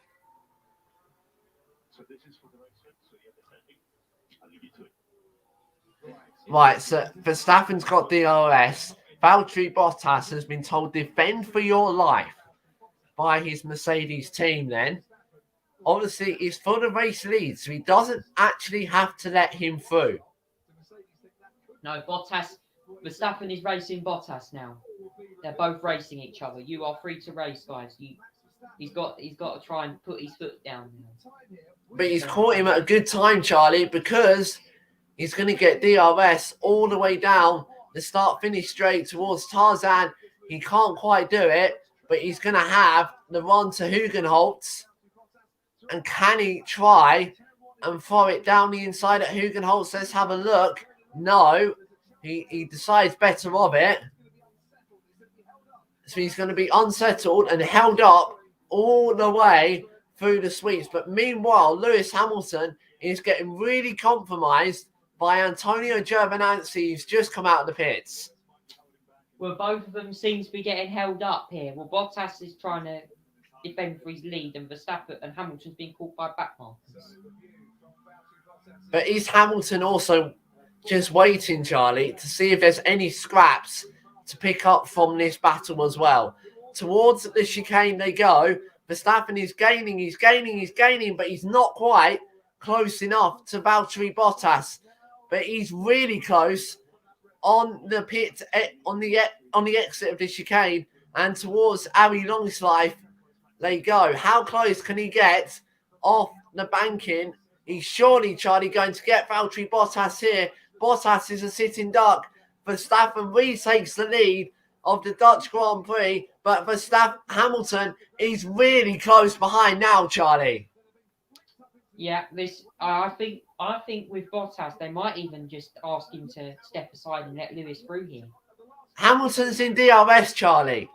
right, so Verstappen's got DRS. Valtteri Bottas has been told defend for your life by his Mercedes team then. Obviously, he's for the race lead, so he doesn't actually have to let him through. No, Verstappen is racing Bottas now. They're both racing each other. You are free to race, guys. He's got to try and put his foot down now. But he's caught him at a good time, Charlie, because he's going to get DRS all the way down the start-finish straight towards Tarzan. He can't quite do it, but he's going to have the run to Hugenholtz. And can he try and throw it down the inside at Hugenholtz? Let's have a look. No, he decides better of it. So he's going to be unsettled and held up all the way through the sweeps. But meanwhile, Lewis Hamilton is getting really compromised by Antonio Giovinazzi, who's just come out of the pits. Well, both of them seem to be getting held up here. Well, Bottas is trying to defend for his lead, and Verstappen and Hamilton's being caught by back markers. But is Hamilton also just waiting, Charlie, to see if there's any scraps to pick up from this battle as well? Towards the chicane they go. Verstappen is gaining, but he's not quite close enough to Valtteri Bottas. But he's really close on the pit, on the exit of the chicane, and towards Ari Longslife they go. How close can he get off the banking? He's surely, Charlie, going to get Valtteri Bottas here. Bottas is a sitting duck. Verstappen retakes the lead of the Dutch Grand Prix, but Hamilton is really close behind now, Charlie. Yeah, I think with Bottas they might even just ask him to step aside and let Lewis through here. Hamilton's in DRS, Charlie.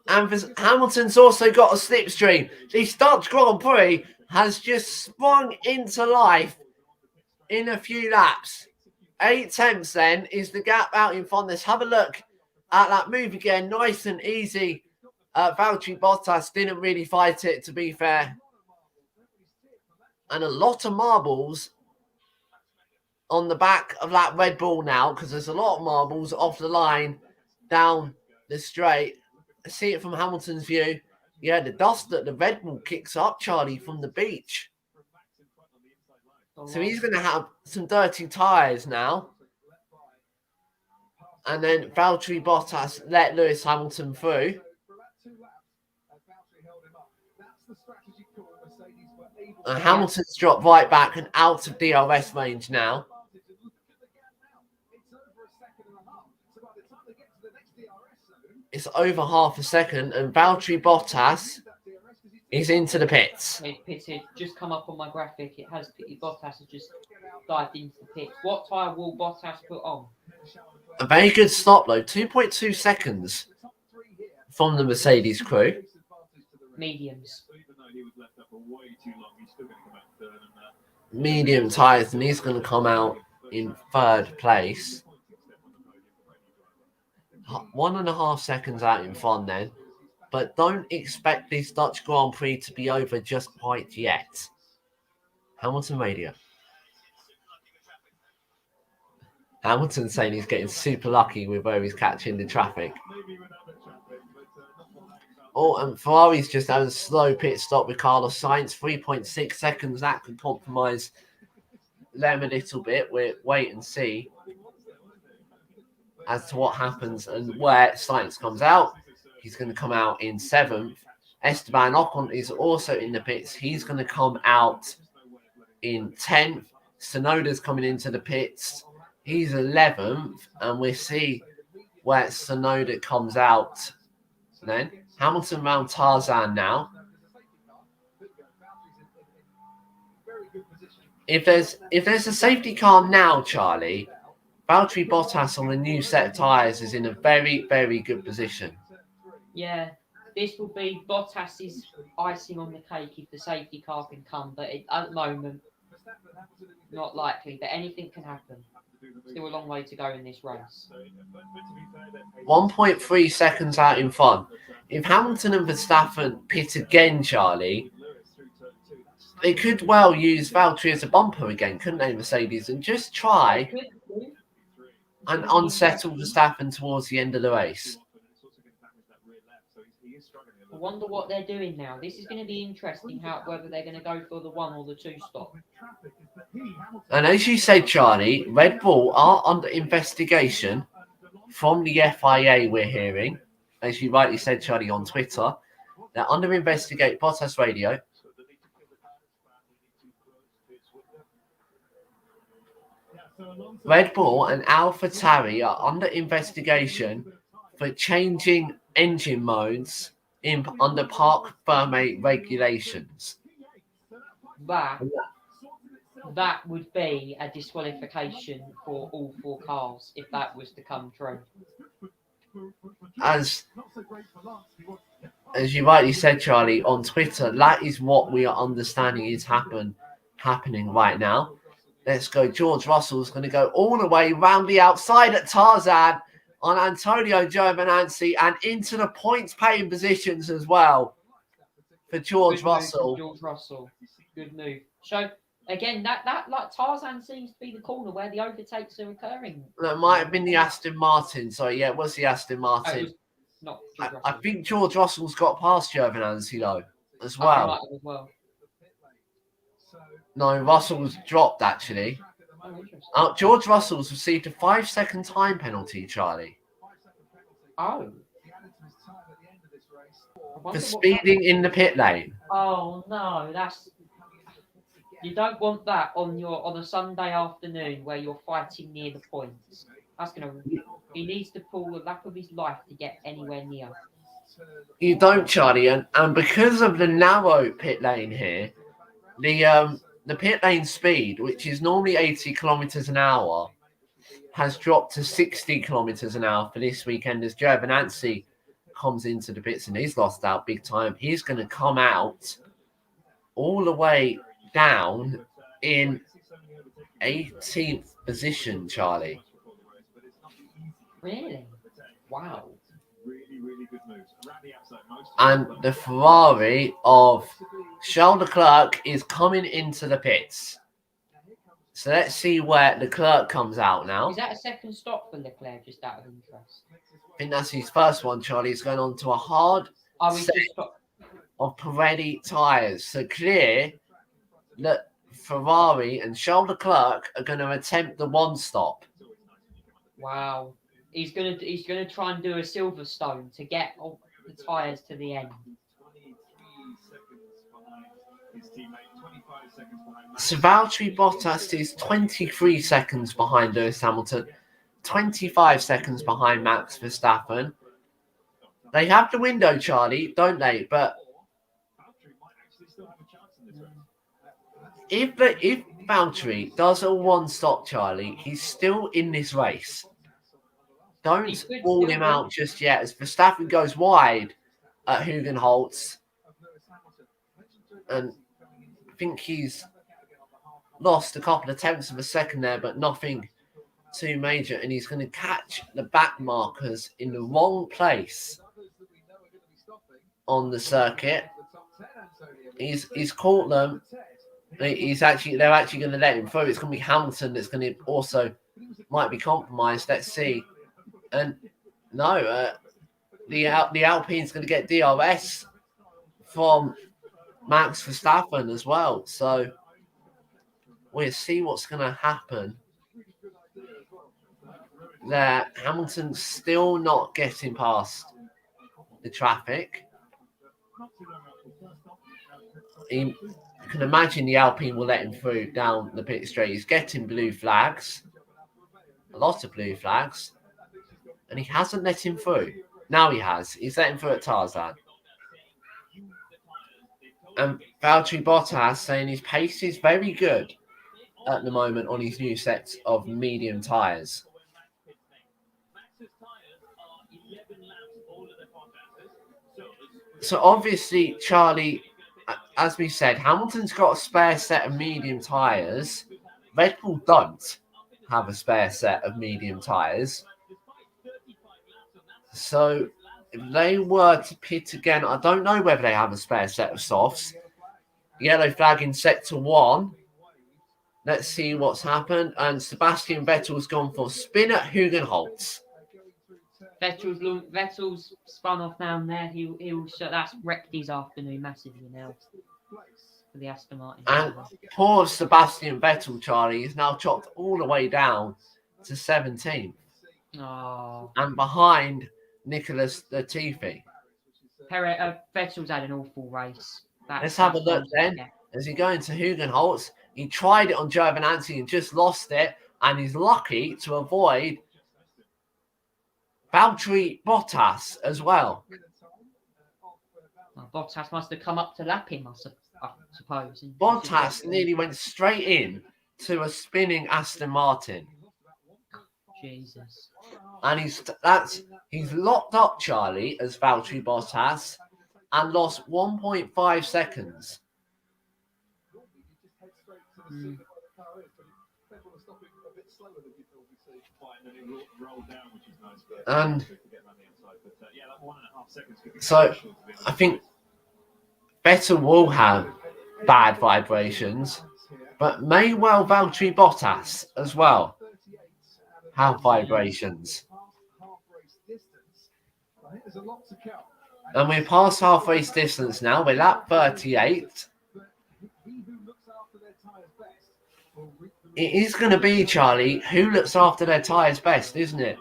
And Hamilton's also got a slipstream. The Dutch Grand Prix has just sprung into life in a few laps. 8 tenths then is the gap out in front. Let's have a look at that move again. Nice and easy. Valtteri Bottas didn't really fight it, to be fair. And a lot of marbles on the back of that Red Bull now, because there's a lot of marbles off the line down the straight. See it from Hamilton's view. Yeah, the dust that the Red Bull kicks up, Charlie, from the beach. So he's going to have some dirty tyres now. And then Valtteri Bottas let Lewis Hamilton through. And Hamilton's dropped right back and out of DRS range now. It's over half a second, and Valtteri Bottas is into the pits. It's pitted, just come up on my graphic. It has pitted. Bottas has just dived into the pits. What tyre will Bottas put on? A very good stop, though. 2.2 seconds from the Mercedes crew. Mediums. Medium tyres, and he's going to come out in third place. 1.5 seconds out in front then. But don't expect this Dutch Grand Prix to be over just quite yet. Hamilton radio. Hamilton saying he's getting super lucky with where he's catching the traffic. Oh, and Ferrari's just had a slow pit stop with Carlos Sainz. 3.6 seconds. That could compromise them a little bit. We'll wait and see as to what happens and where Sainz comes out. He's going to come out in 7th. Esteban Ocon is also in the pits. He's going to come out in 10th. Tsunoda's coming into the pits. He's 11th. And we'll see where Tsunoda comes out then. Hamilton round Tarzan now. If there's a safety car now, Charlie, Valtteri Bottas on a new set of tyres is in a very, very good position. Yeah, this will be Bottas's icing on the cake if the safety car can come, but at the moment, not likely. But anything can happen. Still a long way to go in this race. 1.3 seconds out in front. If Hamilton and Verstappen pit again, Charlie, they could well use Valtteri as a bumper again, couldn't they, Mercedes? And just try and unsettle Verstappen towards the end of the race. I wonder what they're doing now. This is going to be interesting, whether they're going to go for the 1 or the 2 stop. And as you said, Charlie, Red Bull are under investigation from the FIA, we're hearing. As you rightly said, Charlie, on Twitter. They're under investigation. Bottas Radio. Red Bull and AlphaTauri are under investigation for changing engine modes under park permit regulations. That would be a disqualification for all 4 cars if that was to come true. As you rightly said, Charlie, on Twitter, that is what we are understanding is happening right now. Let's go. George Russell's going to go all the way round the outside at Tarzan. on Antonio Giovinazzi and into the points-paying positions as well for George Good move from Russell. George Russell. Good move. So again, that like Tarzan seems to be the corner where the overtakes are occurring. That might have been the Aston Martin. Sorry, yeah, it was the Aston Oh, Martin. it was not George I Russell. think George Russell's got past Giovinazzi though, as Okay, well. might have as well. No, Russell's dropped actually. Oh, interesting. George Russell's received a 5-second time penalty, Charlie, Oh. I for wonder what speeding in the pit lane. Oh no, that's you don't want that on a Sunday afternoon where you're fighting near the points. That's gonna. He needs to pull the lap of his life to get anywhere near. You don't, Charlie, and because of the narrow pit lane here, the pit lane speed, which is normally 80 kilometers an hour, has dropped to 60 kilometers an hour for this weekend as Giovinazzi comes into the pits and he's lost out big time. He's going to come out all the way down in 18th position, Charlie. Really? Wow. And the Ferrari of Charles Leclerc is coming into the pits. So let's see where Leclerc comes out now. Is that a second stop for Leclerc, just out of interest? I think that's his first one, Charlie. He's going on to a hard Oh, he's set just stopped. of Pirelli tyres. So clear that Ferrari and Charles Leclerc are going to attempt the one stop. Wow. He's gonna try and do a Silverstone to get all the tyres to the end. So Valtteri Bottas is 23 seconds behind Lewis Hamilton, 25 seconds behind Max Verstappen. They have the window, Charlie, don't they? But if Valtteri does a one stop, Charlie, he's still in this race. Don't rule him out just yet as Verstappen goes wide at Hugenholtz. And I think he's lost a couple of tenths of a second there, but nothing too major. And he's going to catch the back markers in the wrong place on the circuit. He's caught them. They're actually going to let him through. It's going to be Hamilton that's going to also might be compromised. Let's see. And no, the Alpine's going to get DRS from Max Verstappen as well. So we'll see what's going to happen there. Hamilton's still not getting past the traffic. You can imagine the Alpine will let him through down the pit straight. He's getting blue flags, a lot of blue flags, and he hasn't let him through. Now he has. He's let him through at Tarzan. And Valtteri Bottas saying his pace is very good at the moment on his new set of medium tyres. So obviously, Charlie, as we said, Hamilton's got a spare set of medium tyres. Red Bull don't have a spare set of medium tyres. So if they were to pit again, I don't know whether they have a spare set of softs. Yellow flag in sector 1. Let's see what's happened. And Sebastian Vettel's gone for spin at Hugenholtz. Vettel's spun off down there. That's wrecked his afternoon massively now for the Aston Martin. And poor Sebastian Vettel, Charlie, is now chopped all the way down to 17th. Oh. And behind Nicholas Latifi. Vettel's had an awful race. Let's have a look then. As he goes to Hugenholtz, he tried it on Giovinazzi and just lost it. And he's lucky to avoid Valtteri Bottas as well. Bottas must have come up to lap him, I suppose. Bottas nearly went straight in to a spinning Aston Martin. Jesus. And he's locked up, Charlie, as Valtteri Bottas and lost 1.5 seconds. And So so I think Vettel will have bad vibrations, but may well Valtteri Bottas as well have vibrations. I think there's a lot to come. And we're past half race distance now. We're lap 38. But he who looks after their tyres best will reap the It is going to be, Charlie, who looks after their tyres best, isn't it?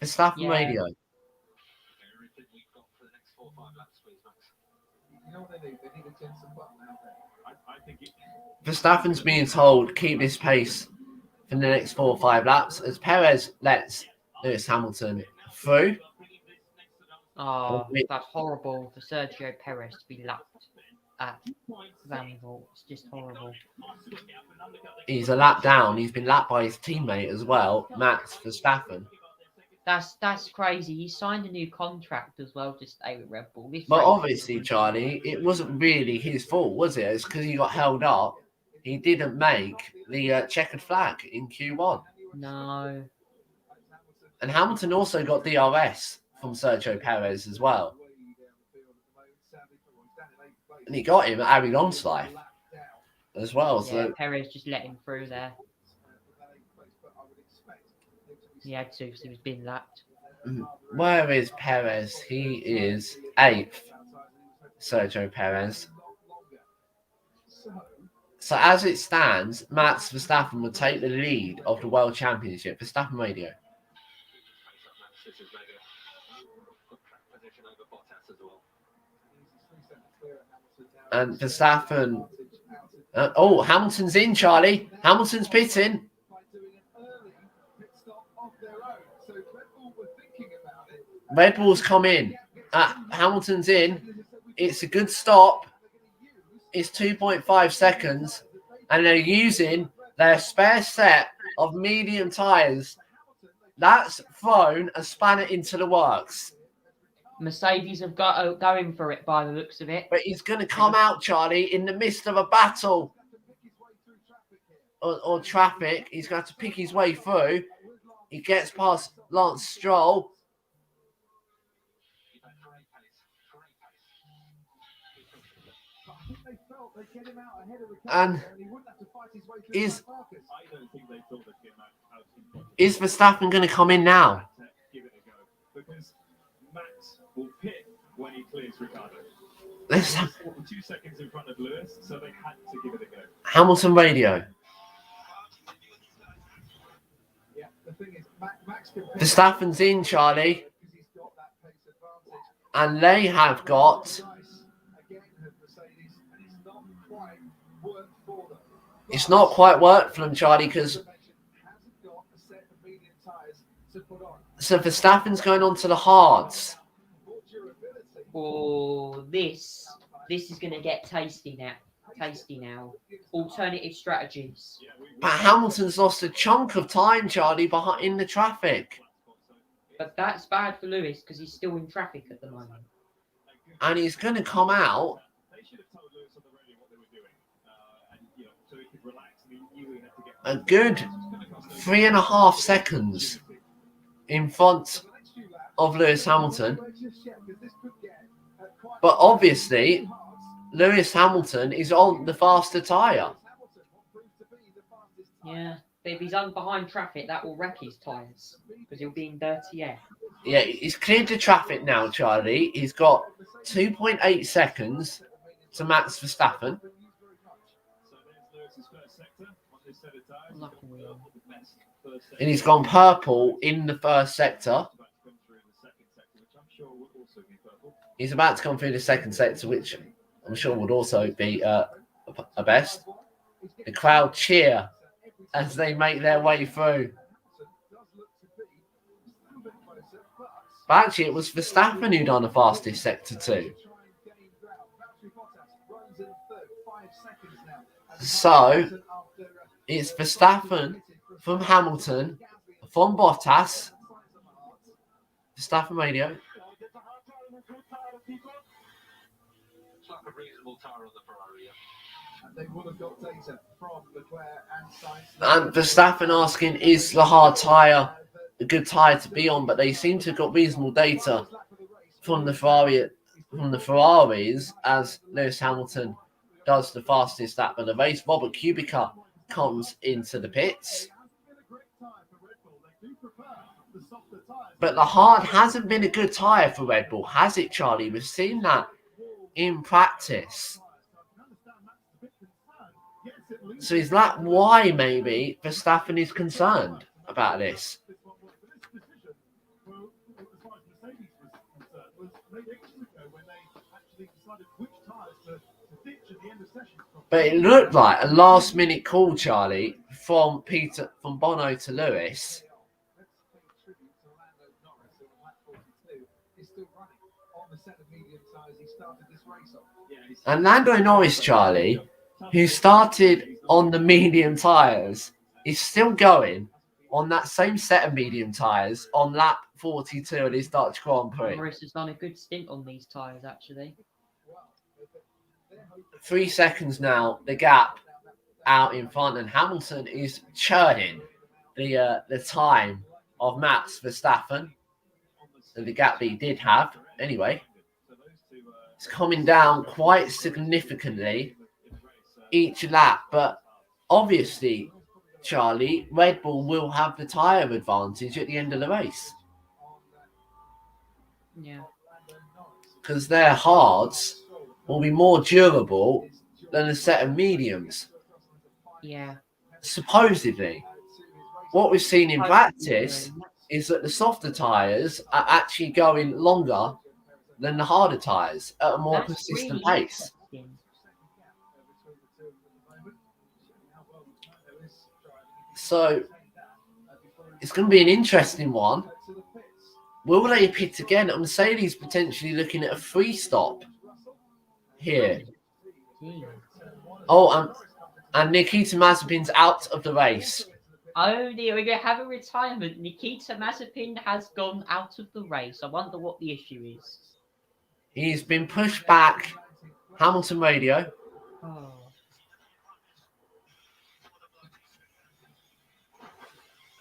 Verstappen Yeah. Radio. Everything we've got for the next 4 or 5 laps, please, Max. You know what they need? They need a Jensen Button out there. Verstappen's being told keep this pace for the next 4 or 5 laps as Perez lets Lewis Hamilton through. Oh, that's horrible for Sergio Perez to be lapped at Zandvoort. It's just horrible. He's a lap down. He's been lapped by his teammate as well, Max Verstappen. That's crazy. He signed a new contract as well to stay with Red Bull. This But race- obviously, Charlie, it wasn't really his fault, was it? It's because he got held up. He didn't make the checkered flag in Q1. No. And Hamilton also got DRS from Sergio Perez as well. And he got him at Aragon's life as well. Yeah, So Perez just let him through there. He had to because he was being lapped. where is Perez? He is 8th, Sergio Perez. So as it stands, Max Verstappen will take the lead of the World Championship. Verstappen Radio. This is maybe a good track position over Bottas as well. And Verstappen. Hamilton's in, Charlie. Hamilton's pitting. Red Bull's come in. Hamilton's in. It's a good stop. It's 2.5 seconds. And they're using their spare set of medium tyres. That's thrown a spanner into the works. Mercedes have got going for it by the looks of it. But he's going to come out, Charlie, in the midst of a battle or traffic. He's going to have to pick his way through. He gets past Lance Stroll. And is Verstappen going to come in now? Because Max will pit when he clears Ricardo. 2 seconds in front of Lewis, so they had to give it a go. Hamilton Radio. Verstappen's in, Charlie. And they have got... It's not quite worked for them, Charlie, because... So Verstappen's going on to the hards. Oh, this is going to get tasty now. Alternative strategies. But Hamilton's lost a chunk of time, Charlie, behind in the traffic. But that's bad for Lewis because he's still in traffic at the moment. And he's going to come out. They should have told Lewis on the radio what they were doing, and so he could relax. And he knew he had to get A good 3.5 seconds in front of Lewis Hamilton. But obviously, Lewis Hamilton is on the faster tyre. Yeah, but if he's behind traffic, that will wreck his tyres because he'll be in dirty air. Yeah, he's cleared the traffic now, Charlie. He's got 2.8 seconds to Max Verstappen. And he's gone purple in the first sector. He's about to come through the second sector, which I'm sure would also be a best. The crowd cheer as they make their way through. But actually, it was Verstappen who done the fastest sector too. So, it's Verstappen from Hamilton, from Bottas. Verstappen Radio. It's like a reasonable tyre on the Ferrari. They will have got data from Leclerc and Sainz. And Verstappen asking, is the hard tyre a good tyre to be on? But they seem to have got reasonable data from the Ferraris, as Lewis Hamilton does the fastest lap of the race. Robert Kubica comes into the pits. But the hard hasn't been a good tyre for Red Bull, has it, Charlie? We've seen that in practice. So is that why maybe Verstappen is concerned about this? But it looked like a last-minute call, Charlie, from Bono to Lewis. And Lando Norris, Charlie, who started on the medium tyres, is still going on that same set of medium tyres on lap 42 at his Dutch Grand Prix. Norris has done a good stint on these tyres, actually. 3 seconds now, the gap out in front, and Hamilton is churning the time of Max Verstappen, and the gap that he did have. Anyway, it's coming down quite significantly each lap, but obviously, Charlie, Red Bull will have the tyre advantage at the end of the race. Yeah. Because their hards will be more durable than a set of mediums. Yeah. Supposedly. What we've seen in practice is that the softer tyres are actually going longer than the harder tyres at a more consistent pace. So it's going to be an interesting one. Will they pit again? Mercedes potentially looking at a free stop here. Oh, and Nikita Mazepin's out of the race. Oh dear, we're going to have a retirement. Nikita Mazepin has gone out of the race. I wonder what the issue is. He's been pushed back. Hamilton radio. Oh.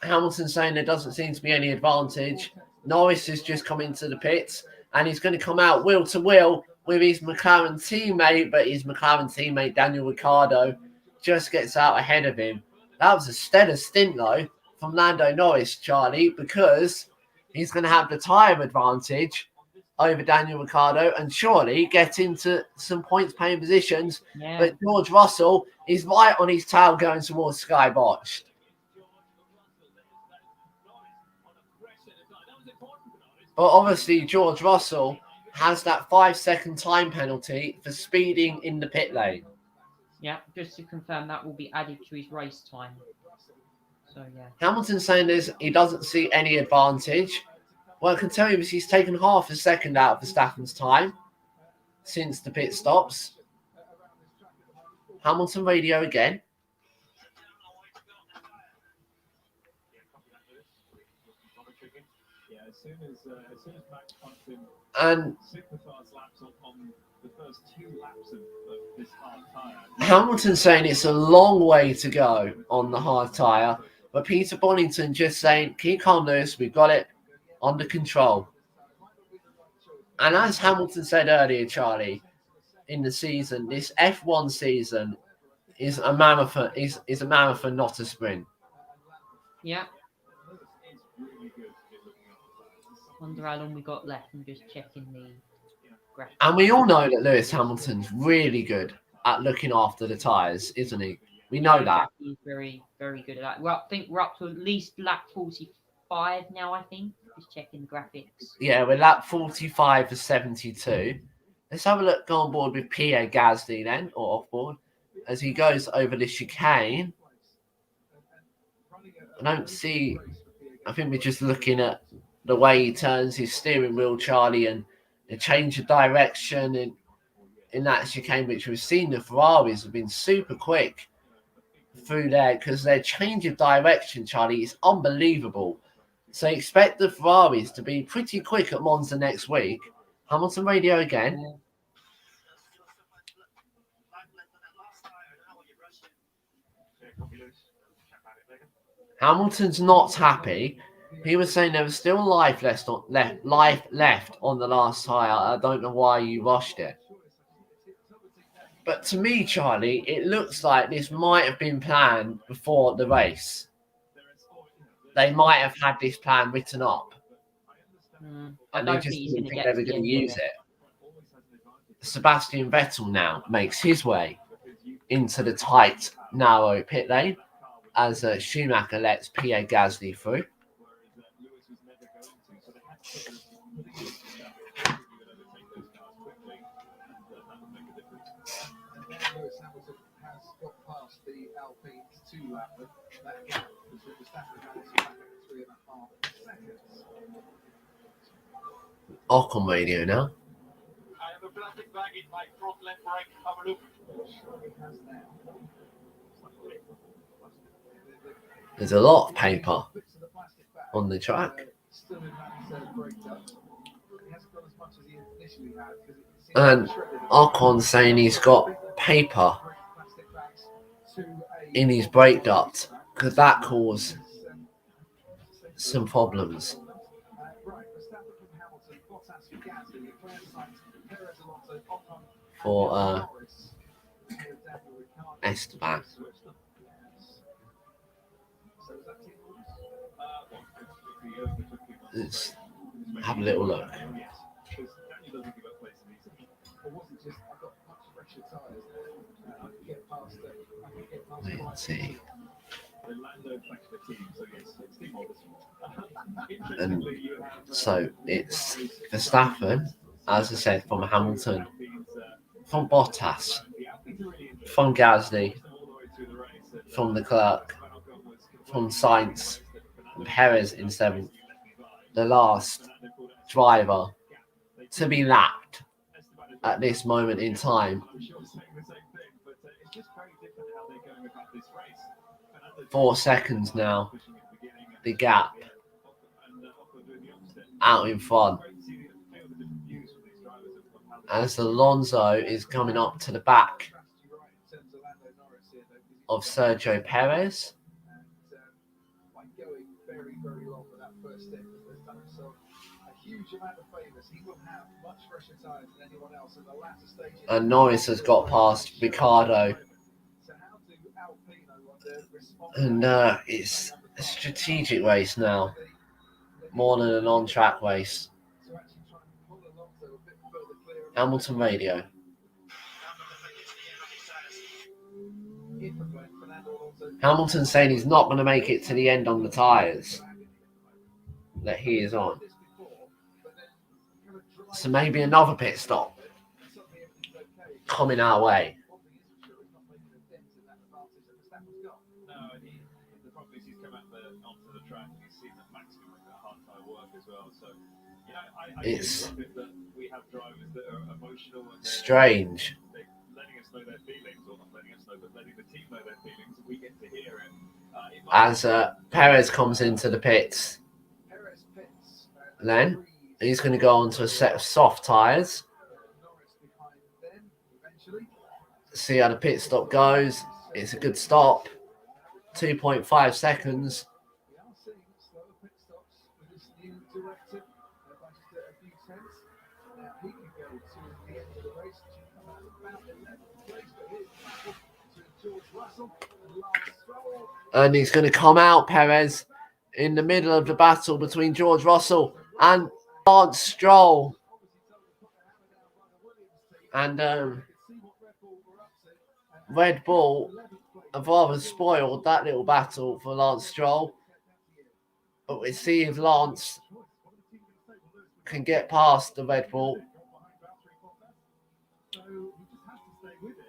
Hamilton saying there doesn't seem to be any advantage. Norris has just come into the pits and he's going to come out wheel to wheel with his McLaren teammate, but his McLaren teammate Daniel Ricciardo just gets out ahead of him. That was a stellar stint though from Lando Norris, Charlie, because he's going to have the tyre advantage over Daniel Ricciardo and surely get into some points paying positions. Yeah. But George Russell is right on his tail going towards Sky Botched. But obviously, George Russell has that 5-second time penalty for speeding in the pit lane. Yeah, just to confirm, that will be added to his race time. So, yeah. Hamilton saying he doesn't see any advantage. Well, I can tell you because he's taken half a second out of Verstappen's time since the pit stops. Hamilton radio again. And Hamilton saying it's a long way to go on the hard tyre, but Peter Bonington just saying, keep calm, Lewis, we've got it under control. And as Hamilton said earlier, Charlie, in the season, this F1 season is a marathon, is a marathon, not a sprint. Yeah. Wonder how long we got left. I'm just checking the graphics. And we all know that Lewis Hamilton's really good at looking after the tyres, isn't he? We know that. He's very, very good at that. Well, I think we're up to at least lap 45 now, I think. Just checking the graphics. Yeah, we're lap 45 for 72. Let's have a look, go on board with Pierre Gasly then, or off board, as he goes over the chicane. I don't see, I think we're just looking at the way he turns his steering wheel, Charlie, and the change of direction in that chicane, which we've seen the Ferraris have been super quick through there because their change of direction, Charlie, is unbelievable. So expect the Ferraris to be pretty quick at Monza next week. Hamilton radio again. Hamilton's not happy. He was saying there was still life left on the last tyre. I don't know why you rushed it. But to me, Charlie, it looks like this might have been planned before the race. They might have had this plan written up. I And they don't just think he's didn't going to think get they were to the going to end use with it. it. Sebastian Vettel now makes his way into the tight, narrow pit lane as Schumacher lets Pierre Gasly through. Lewis Hamilton has got past the Alpines 2 lap, but that gap between Verstappen and Hamilton back at 3.5 seconds. Ocon radio now. I have a plastic bag in my front left brake. Have a look. Sure he has now. There's a lot of paper Bits of the plastic bag, on the track. still in that brake duct. He hasn't got as much as he initially had because it seems And shredded. Ocon saying he's got paper Plastic bags to a in his brake duct. Could that cause some problems right, Verstappen from Hamilton, Bottas from Gasly, Leclerc, Sainz, Perez, Alonso, Ocon, for Norris. Here, Daniel Ricciardo. Esteban? Yes. So is that team orders? Let's have a little look. Or was it just I've got much fresher tyres there? I can get past it. I can get past Let's see. And so it's Verstappen, as I said, from Hamilton, from Bottas, from Gasly, from Leclerc, from Sainz, and Perez in 7th. The last driver to be lapped at this moment in time. 4 seconds now. The gap out in front. As Alonso is coming up to the back of Sergio Perez. Going very, very long with that first stint has done himself a huge amount of favours. He will have much fresher tyres than anyone else in the latter stages. And Norris has got past Ricciardo. So how do Alpine respond? And it's a strategic race now, more than an on-track race. To actually try and pull Alonso a bit further clear. Hamilton radio. Hamilton saying he's not going to make it to the end on the tyres that he is on. So maybe another pit stop coming our way. No, the problem is he's come out onto the track and he's seen that Max can make that hard tyre work as well. So, you know, I It's think that we have drivers that are emotional and strange. they're letting us know their feelings, or not letting us know, but letting the team know their feelings, and we get to hear it. As Perez comes into the pits, then he's going to go onto a set of soft tyres. See how the pit stop goes. It's a good stop. 2.5 seconds. We are seeing slower pit stops with this new directive by just a few tenths. Now he can go to the end of the race and come out about 11th place, but here's to George Russell and Lance Stroll. And he's going to come out, Perez, in the middle of the battle between George Russell and Lance Stroll. And Red Bull have rather spoiled that little battle for Lance Stroll. But we see if Lance can get past the Red Bull. So he just has to stay with it.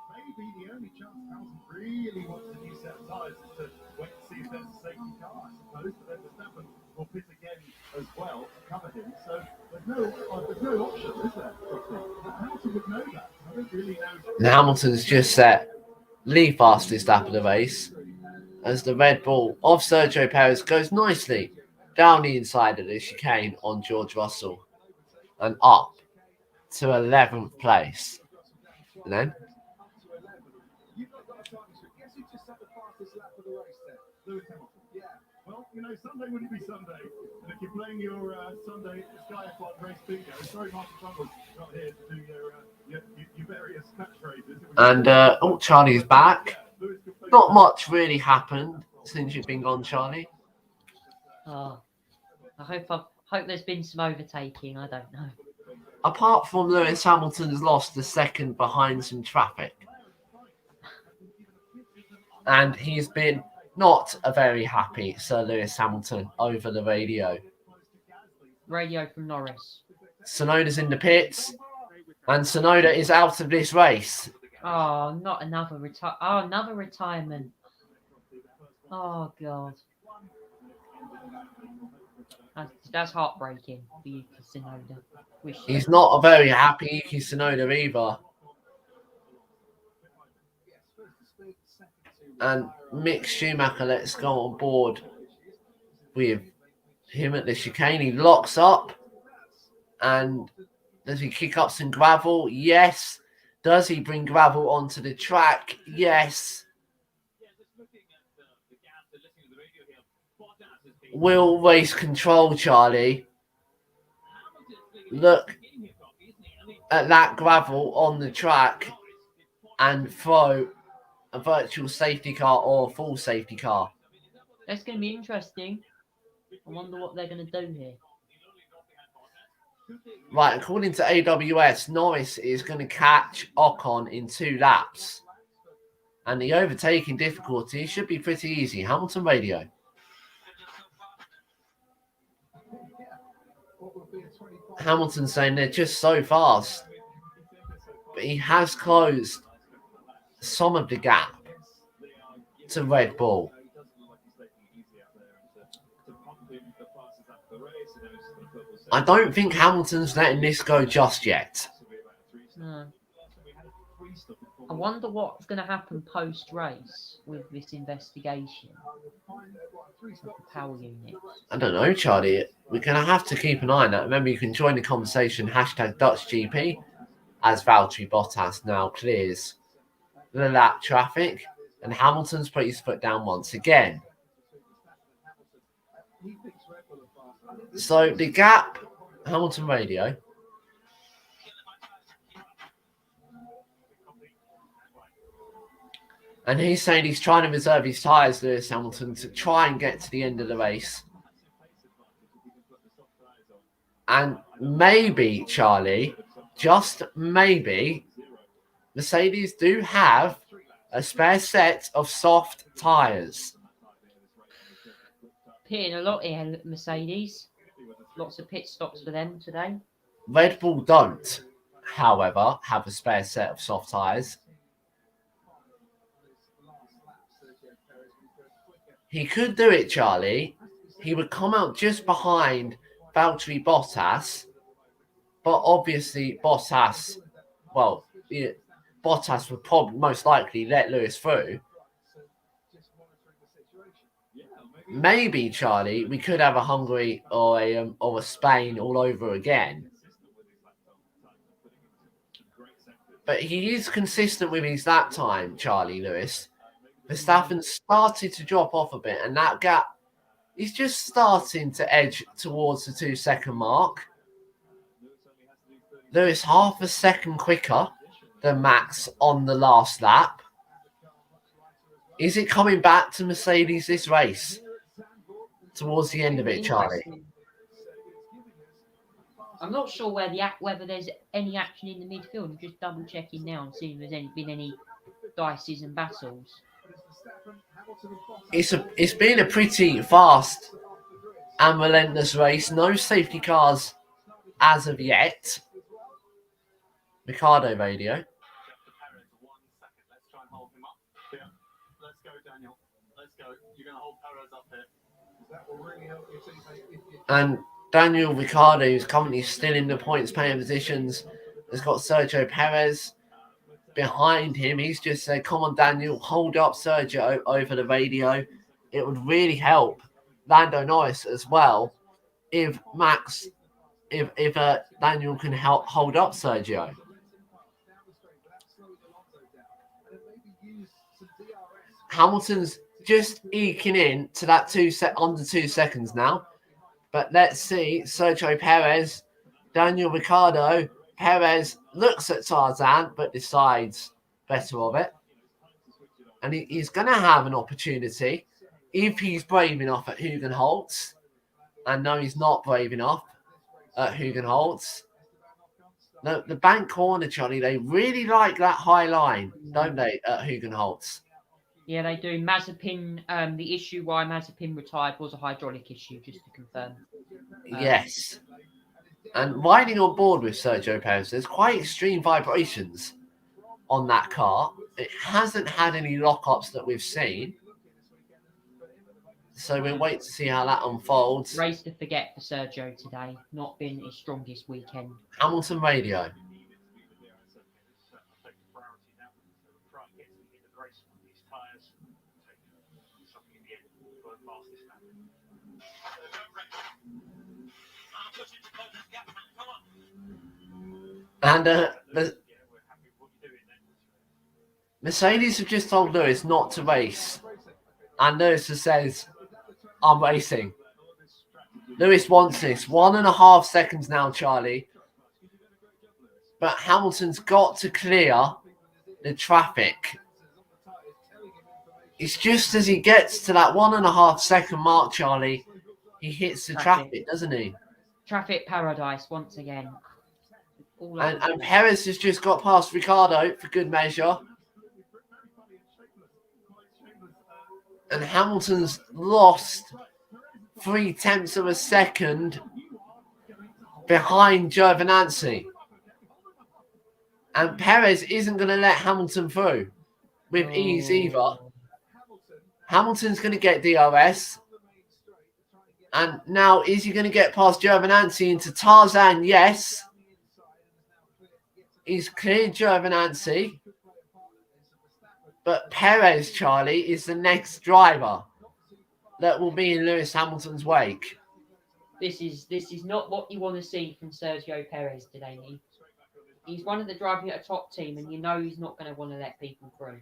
Maybe the only chance Hamilton really wants a new set of tyres is to wait to see if there's a safety car, I suppose. But then Verstappen will pit again as well to cover him. So there's no option, is there? Hamilton would know that. I don't really know. And Hamilton's just set the fastest lap of the race as the Red Bull of Sergio Perez goes nicely down the inside of the chicane on George Russell and up to 11th place. And then fastest lap of the race there. Lewis Hamilton. Yeah. Well, you know, Sunday wouldn't be Sunday. And if you're playing your Sunday Sky F1 race bingo, sorry, Martin Trumbull's not here to do your various catchphrases. And Charlie's back. Yeah, Lewis could play Not much really happened since you've been gone, Charlie. Oh, I hope there's been some overtaking. I don't know. Apart from Lewis Hamilton's lost a second behind some traffic. And he's been not a very happy Sir Lewis Hamilton over the radio. Radio from Norris. Tsunoda's in the pits, and Tsunoda is out of this race. Oh, not another another retirement. Oh God, that's heartbreaking for Yuki Tsunoda. He's not a very happy Yuki Tsunoda either. And Mick Schumacher lets go on board with him at the chicane. He locks up. And does he kick up some gravel? Yes. Does he bring gravel onto the track? Yes. Will race control, Charlie. Look at that gravel on the track and throw a virtual safety car or a full safety car. That's going to be interesting. I wonder what they're going to do here. Right, according to AWS, Norris is going to catch Ocon in 2 laps. And the overtaking difficulty should be pretty easy. Hamilton radio. Hamilton saying they're just so fast. But he has closed some of the gap to Red Bull. I don't think Hamilton's letting this go just yet. No. I wonder what's going to happen post-race with this investigation of the power unit. I don't know, Charlie. We're going to have to keep an eye on that. Remember, you can join the conversation, #DutchGP, as Valtteri Bottas now clears the lap traffic. And Hamilton's put his foot down once again. So the gap, Hamilton radio. And he's saying he's trying to reserve his tyres, Lewis Hamilton, to try and get to the end of the race. And maybe, Charlie, just maybe, Mercedes do have a spare set of soft tyres. Pitting a lot here, Mercedes. Lots of pit stops for them today. Red Bull don't, however, have a spare set of soft tyres. He could do it, Charlie. He would come out just behind Valtteri Bottas. But obviously, Bottas would probably most likely let Lewis through. Maybe, Charlie, we could have a Hungary or a Spain all over again. But he is consistent with his lap time, Charlie Lewis. Verstappen started to drop off a bit, and that gap is just starting to edge towards the 2-second mark. Lewis half a second quicker than Max on the last lap. Is it coming back to Mercedes this race? Towards the end of it, Charlie. I'm not sure whether there's any action in the midfield. I'm just double checking now and seeing if there's been any dices and battles. It's been a pretty fast and relentless race. No safety cars as of yet. Ricardo radio. Let's try and hold him up. Yeah. Let's go, Daniel. Let's go. You're going to hold Perez up here. That will really help you. And Daniel Ricciardo, who's currently still in the points paying positions, has got Sergio Perez behind him. He's just said, come on, Daniel, hold up Sergio over the radio. It would really help Lando Norris as well if Daniel can help hold up Sergio. Hamilton's just eking in to that under 2 seconds now. But let's see, Sergio Perez, Daniel Ricciardo. Perez looks at Tarzan, but decides better of it. And he's going to have an opportunity if he's brave enough at Hugenholtz. And no, he's not brave enough at Hugenholtz. No, the bank corner, Johnny, they really like that high line, don't they, at Hugenholtz? Yeah, they do. Mazepin, the issue why Mazepin retired was a hydraulic issue, just to confirm. Yes. And riding on board with Sergio Perez, there's quite extreme vibrations on that car. It hasn't had any lock-ups that we've seen. So we'll wait to see how that unfolds. Race to forget for Sergio today. Not been his strongest weekend. Hamilton radio. And the Mercedes have just told Lewis not to race. And Lewis says, I'm racing. Lewis wants this. 1.5 seconds now, Charlie. But Hamilton's got to clear the traffic. It's just as he gets to that 1.5 second mark, Charlie, he hits the traffic, doesn't he? Traffic paradise once again. And Perez has just got past Ricciardo for good measure. And Hamilton's lost 0.3 of a second behind Giovinazzi. And Perez isn't going to let Hamilton through with ease either. Hamilton's going to get DRS. And now, is he going to get past Giovinazzi into Tarzan? Yes. He's cleared Giovinazzi. But Perez, Charlie, is the next driver that will be in Lewis Hamilton's wake. This is not what you want to see from Sergio Perez today. He's one of the drivers at a top team, and you know he's not going to want to let people through.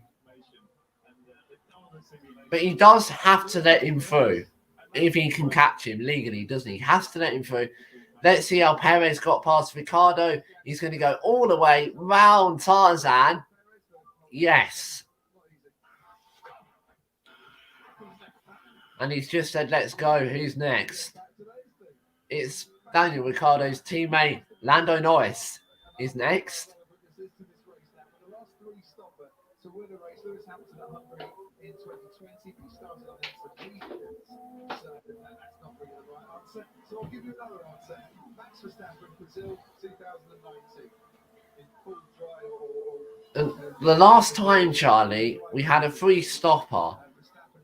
But he does have to let him through if he can catch him legally, doesn't he? He has to let him through. Let's see how Perez got past Ricciardo. He's going to go all the way round Tarzan. Yes. And he's just said, let's go. Who's next? It's Daniel Ricciardo's teammate, Lando Norris, is next. In 2020, he started on extra so that's not really the right answer. So I'll give you another answer. Max Verstappen, Brazil, 2019. In full dry The last time, Charlie, we had a free stopper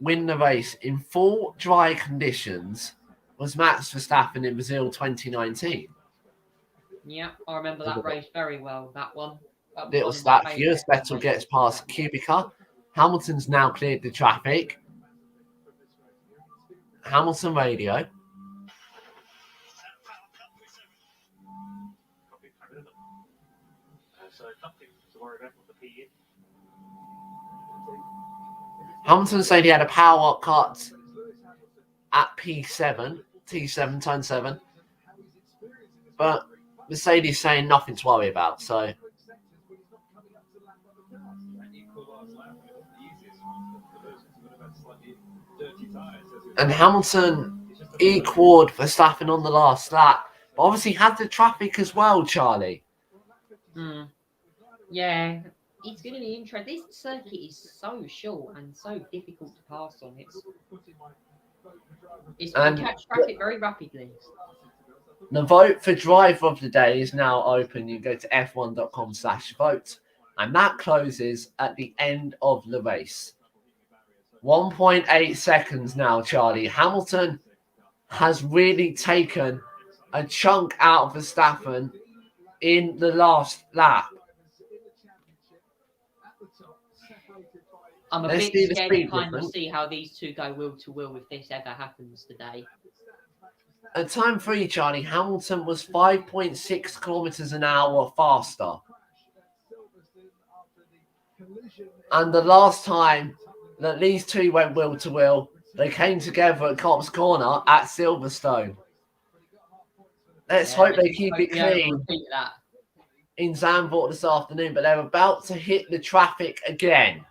win the race in full dry conditions was Max Verstappen in Brazil 2019. Yeah, I remember that race very well, that one. Little stat, Lewis Vettel gets past Kubica. Hamilton's now cleared the traffic. Hamilton radio. Hamilton said he had a power cut at P7, T7, turn 7. But Mercedes saying nothing to worry about, so... And Hamilton equaled Verstappen on the last lap. But obviously had the traffic as well, Charlie. Yeah, it's going to be interesting. This circuit is so short and so difficult to pass on. It's going to catch traffic very rapidly. The vote for driver of the day is now open. You go to f1.com/vote. And that closes at the end of the race. 1.8 seconds now, Charlie. Hamilton has really taken a chunk out of Verstappen in the last lap. I'm a bit scared to kind of see how these two go wheel to wheel if this ever happens today. At time 3, Charlie, Hamilton was 5.6 kilometers an hour faster. And the last time that these two went wheel to wheel. They came together at Cops Corner at Silverstone. Let's hope they keep it clean Repeat that. in Zandvoort this afternoon, but they're about to hit the traffic again.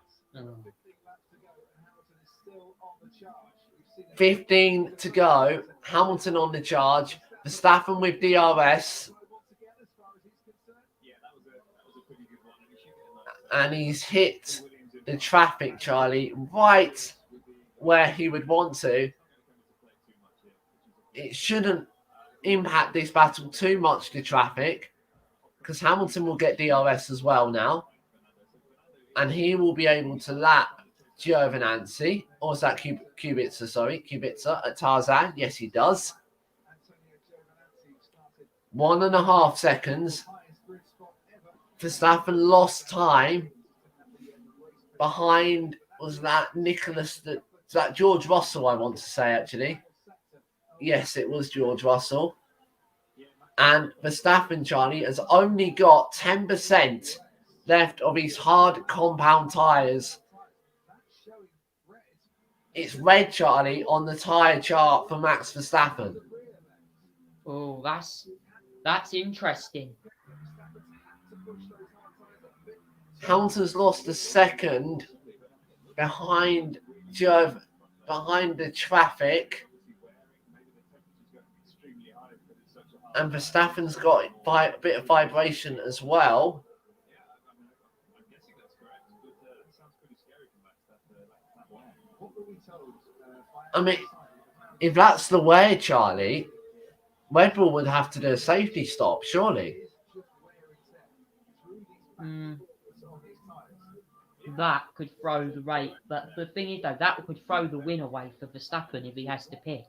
15 to go. Hamilton on the charge. Verstappen with DRS. And he's hit the traffic, Charlie, right where he would want to. It shouldn't impact this battle too much, the traffic, because Hamilton will get DRS as well now. And he will be able to lap Giovinazzi, or is that Kubica at Tarzan. Yes, he does. 1.5 seconds. Verstappen lost time behind, was that George Russell, I want to say, actually. Yes, it was George Russell. And Verstappen, Charlie, has only got 10% left of his hard compound tyres. It's red, Charlie, on the tyre chart for Max Verstappen. Oh, that's interesting. Hamilton's lost a second behind the traffic. And Verstappen's got a bit of vibration as well. I mean, if that's the way, Charlie, Red Bull would have to do a safety stop, surely. That could throw the rate. But the thing is, though, that could throw the win away for Verstappen if he has to pick.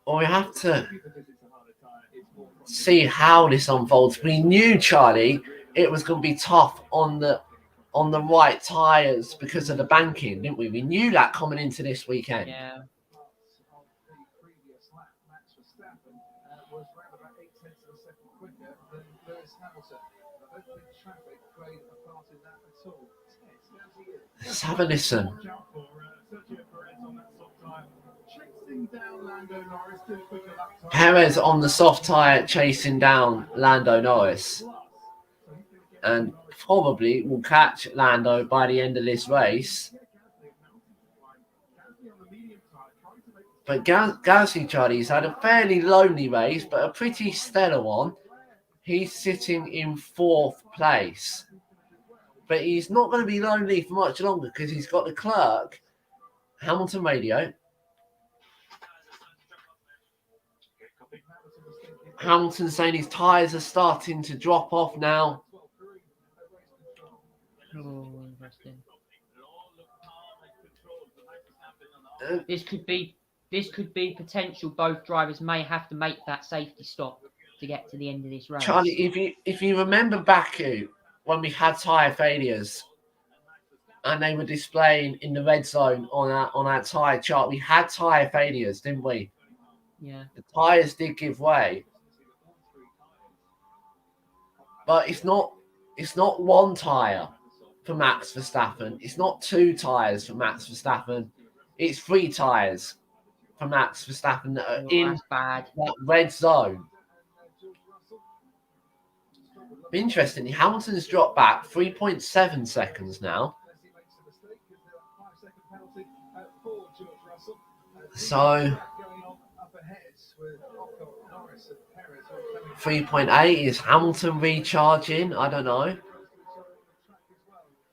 Well, we have to see how this unfolds. We knew, Charlie, it was going to be tough on the right tyres because of the banking, didn't we? We knew that coming into this weekend. Yeah. Let's have a listen. Perez on the soft tyre chasing down Lando Norris. And probably will catch Lando by the end of this race. But Gasly, Charlie's had a fairly lonely race, but a pretty stellar one. He's sitting in 4th place. But he's not going to be lonely for much longer because he's got the clerk, Hamilton Radio. Hamilton saying his tyres are starting to drop off now. Oh, interesting. This could be potential. Both drivers may have to make that safety stop to get to the end of this race. Charlie, if you remember Baku, when we had tyre failures and they were displaying in the red zone on our tyre chart, we had tyre failures, didn't we? Yeah. The tyres did give way. But it's not one tyre for Max Verstappen. It's not 2 tyres for Max Verstappen. It's 3 tyres for Max Verstappen that are in that red zone. Interestingly, Hamilton's dropped back 3.7 seconds now. So 3.8, is Hamilton recharging? I don't know.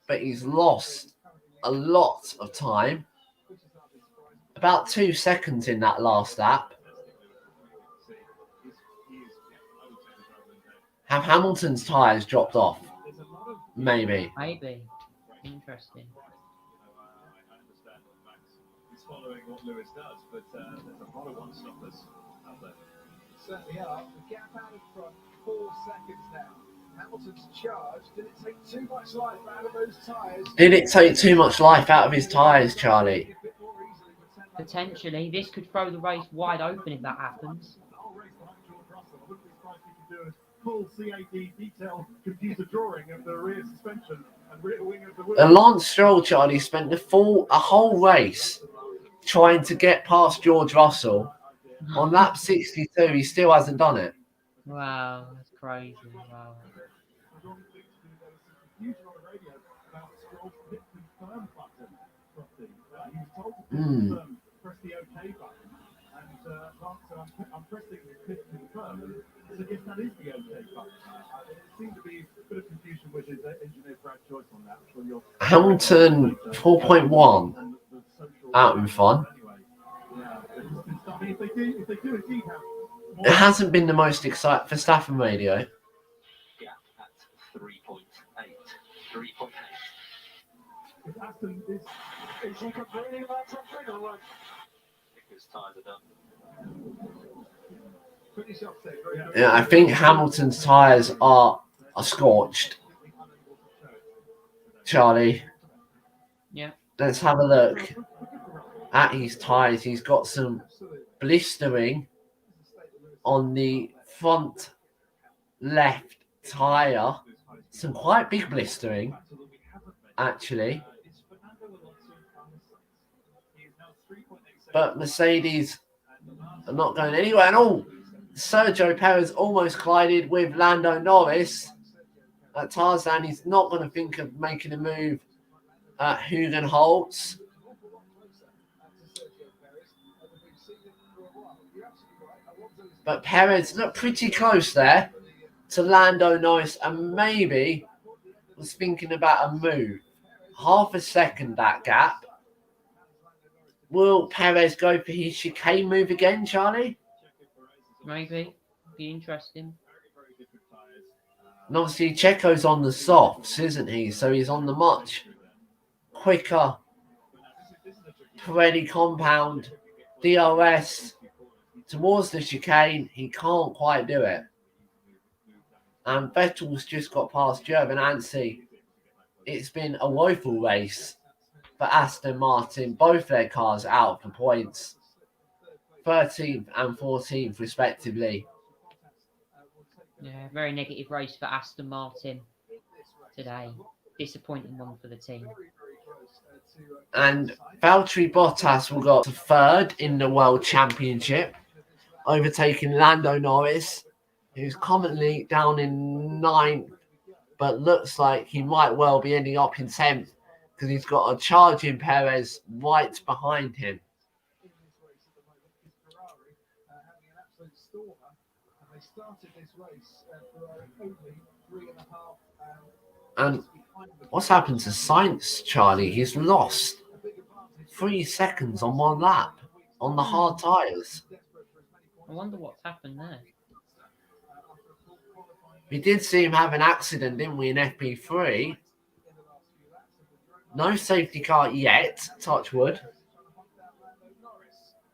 But he's lost a lot of time. About 2 seconds in that last lap. Have Hamilton's tyres dropped off? Maybe. Interesting. I understand that Max is following what Lewis does, but there's a lot of one-stoppers out there. Certainly are. The gap out in front, 4 seconds now. Hamilton's charge. Did it take too much life out of those tyres? Did it take too much life out of his tyres, Charlie? Potentially. This could throw the race wide open if that happens. full CAD detailed computer drawing of the rear suspension and rear wing of the wheel. Lance Stroll, Charlie, spent a whole race trying to get past George Russell. On lap 62, he still hasn't done it. Wow, that's crazy. Wow. Confusion on the radio about Stroll's hit confirm button. He was told to confirm, press the OK button, and Lance, I'm pressing hit confirm, and so yes, that is the OK button. It seemed to be a bit of confusion with his engineer Brad Joyce on that. Hamilton 4.1 out in front. If they do indeed have more, It hasn't been the most exciting for Verstappen radio. Yeah, at 3.8. 3.8. if Aston is he complaining about something or what? Because tyres are done. Pretty shots there. Very good. Yeah, I think Hamilton's tyres are scorched. Charlie, Yeah. let's have a look at his tyres. He's got some blistering on the front left tyre. Some quite big blistering, actually. But Mercedes are not going anywhere. And Sergio Perez almost collided with Lando Norris at Tarzan. He's not going to think of making a move at Hugenholtz. But Perez looked pretty close there to Lando Norris and maybe was thinking about a move. Half a second, that gap. Will Perez go for his chicane move again, Charlie? Maybe. Be interesting. And obviously, Checo's on the softs, isn't he? So he's on the much quicker Pirelli compound DRS towards the chicane. He can't quite do it. And Vettel's just got past Giovinazzi. It's been a woeful race for Aston Martin. Both their cars out for points. 13th and 14th, respectively. Yeah, very negative race for Aston Martin today. Disappointing one for the team. And Valtteri Bottas will go to third in the World Championship, overtaking Lando Norris, who's currently down in 9th, but looks like he might well be ending up in 10th because he's got a charging Perez right behind him. And what's happened to Sainz, Charlie? He's lost 3 seconds on one lap on the hard tyres. I wonder what's happened there. We did see him have an accident, didn't we, in FP3? No safety car yet, touch wood.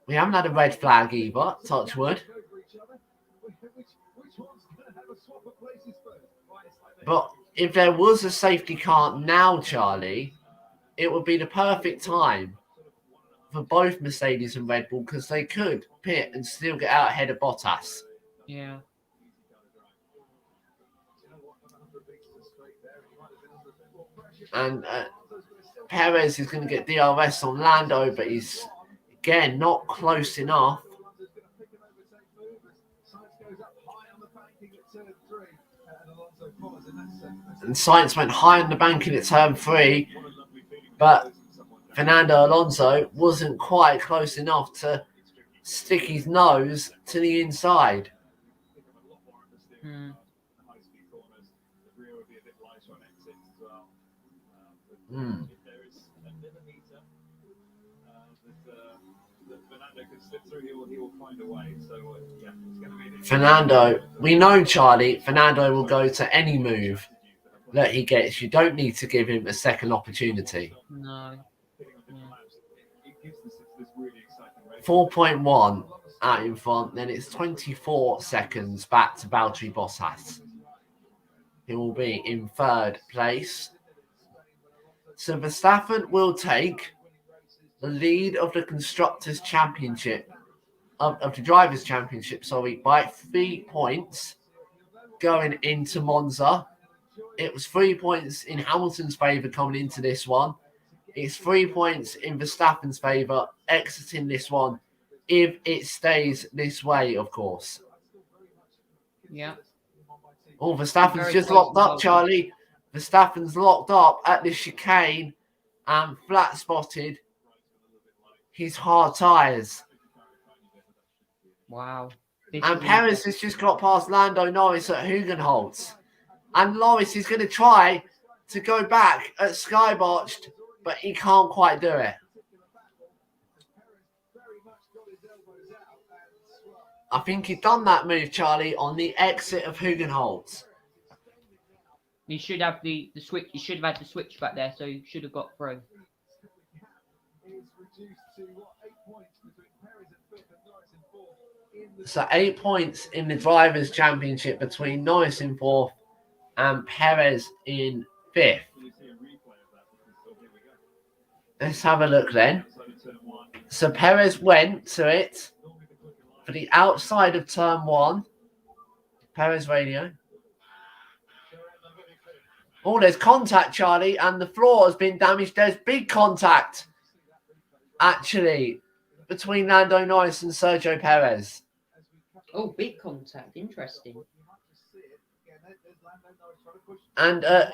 We haven't had a red flag either, touch wood. But if there was a safety car now, Charlie, it would be the perfect time for both Mercedes and Red Bull because they could pit and still get out ahead of Bottas. Yeah. And Perez is going to get DRS on Lando, but he's, again, not close enough. And Sainz went high on the banking at turn 3, but Fernando Alonso wasn't quite close enough to stick his nose to the inside. Fernando, we know, Charlie, Fernando will go to any move that he gets. You don't need to give him a second opportunity. No. 4.1 out in front, then it's 24 seconds back to Valtteri Bottas. He will be in third place. So Verstappen will take the lead of the Constructors' Championship, of the Drivers' Championship, by 3 points. going into Monza. It was 3 points in Hamilton's favour coming into this one. It's 3 points in Verstappen's favour exiting this one, if it stays this way, of course. Yeah. Oh, Verstappen's Very just close locked up, involvement. Charlie. Verstappen's locked up at the chicane and flat spotted his hard tyres. Wow. This And is Perez interesting. has just got past Lando Norris at Hugenholtz. And Norris is going to try to go back at Skybotched, but he can't quite do it. I think he'd done that move, Charlie, on the exit of Hugenholtz. You should have the switch. You should have had the switch back there, so you should have got through. So 8 points in the Drivers' Championship between Norris in 4th and Perez in 5th. Let's have a look then. So Perez went to it for the outside of turn 1. Perez radio. Oh, there's contact, Charlie, and the floor has been damaged. There's big contact, actually, between Lando Norris and Sergio Perez. Oh, big contact. Interesting. And the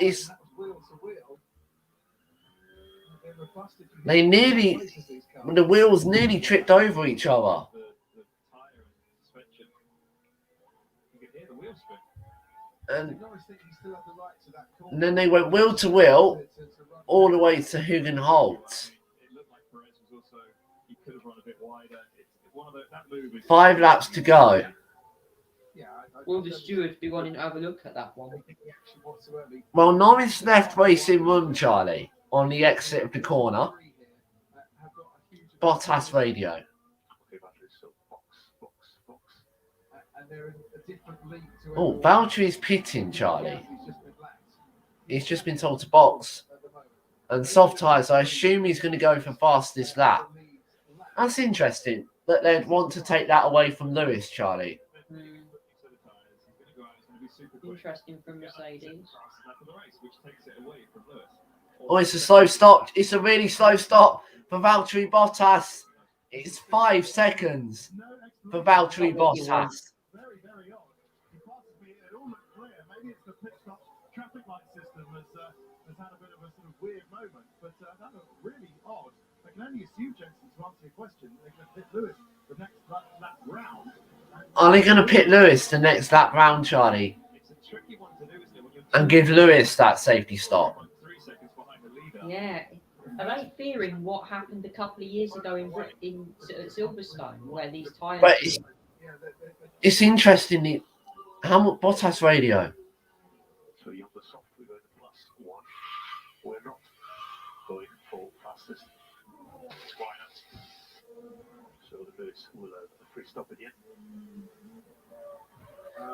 wheels nearly tripped over each other. And then they went wheel to wheel all the way to Hugenholtz. 5 laps to go. Will the stewards be wanting to have a look at that one? Well, Norris left racing room, Charlie, on the exit of the corner. Bottas radio. Oh, Valtteri's pitting, Charlie. He's just been told to box. And soft tyres, I assume he's going to go for fastest lap. That's interesting that they'd want to take that away from Lewis, Charlie. Interesting from Mercedes. Oh, it's a slow stop. It's a really slow stop for Valtteri Bottas. It's 5 seconds for Valtteri Bottas. Very, very odd. It passes me, it all looked clear. Maybe it's the pit stop traffic light system has had a bit of a sort of weird moment, but that looked really odd. I can only assume, Jensen, to answer your question, they're going to pit Lewis the next lap round. Are they going to pit Lewis the next lap round, Charlie? It's a tricky one to do, isn't it? When you're And give Lewis that safety stop? 3 seconds behind the leader. Yeah. Are they fearing what happened a couple of years ago in Silverstone, where these tyres... But it's interesting, how much Bottas radio? So you're the soft, we're going to +1. We're not going for fastest. Why not? So the Lewis will have a free stop at the end.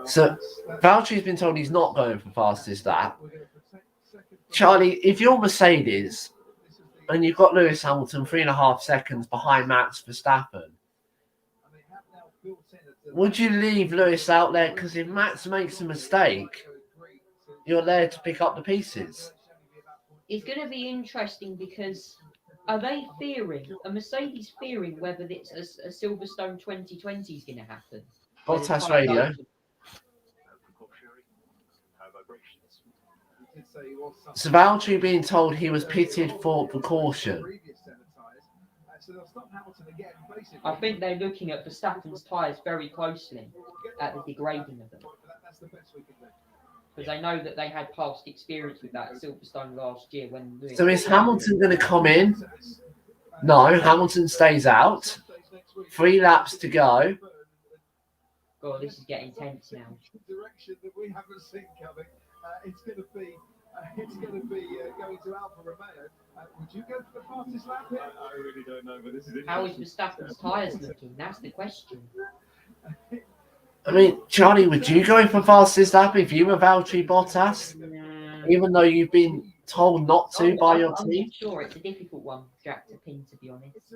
So Valtteri's been told he's not going for fastest lap. Charlie, if you're Mercedes and you've got Lewis Hamilton 3.5 seconds behind Max Verstappen, would you leave Lewis out there? Because if Max makes a mistake, you're there to pick up the pieces. It's going to be interesting because are they fearing, are Mercedes fearing whether it's a Silverstone 2020 is going to happen? Bottas radio. So Valtteri being told he was pitted for precaution. I think they're looking at Verstappen's tyres very closely at the degrading of them. Because they know that they had past experience with that at Silverstone last year when... So is Hamilton going to come in? No, Hamilton stays out. 3 laps to go. God, this is getting tense now. Direction that we haven't seen coming. It's going to be going to Alfa Romeo. Would you go for the fastest lap here? I really don't know, but this is How is Verstappen's tyres looking? That's the question. I mean, Charlie, would you go for fastest lap if you were Valtteri Bottas? Even though you've been told not to by your I'm team? not sure. It's a difficult one, Jack, to pin, to be honest. It's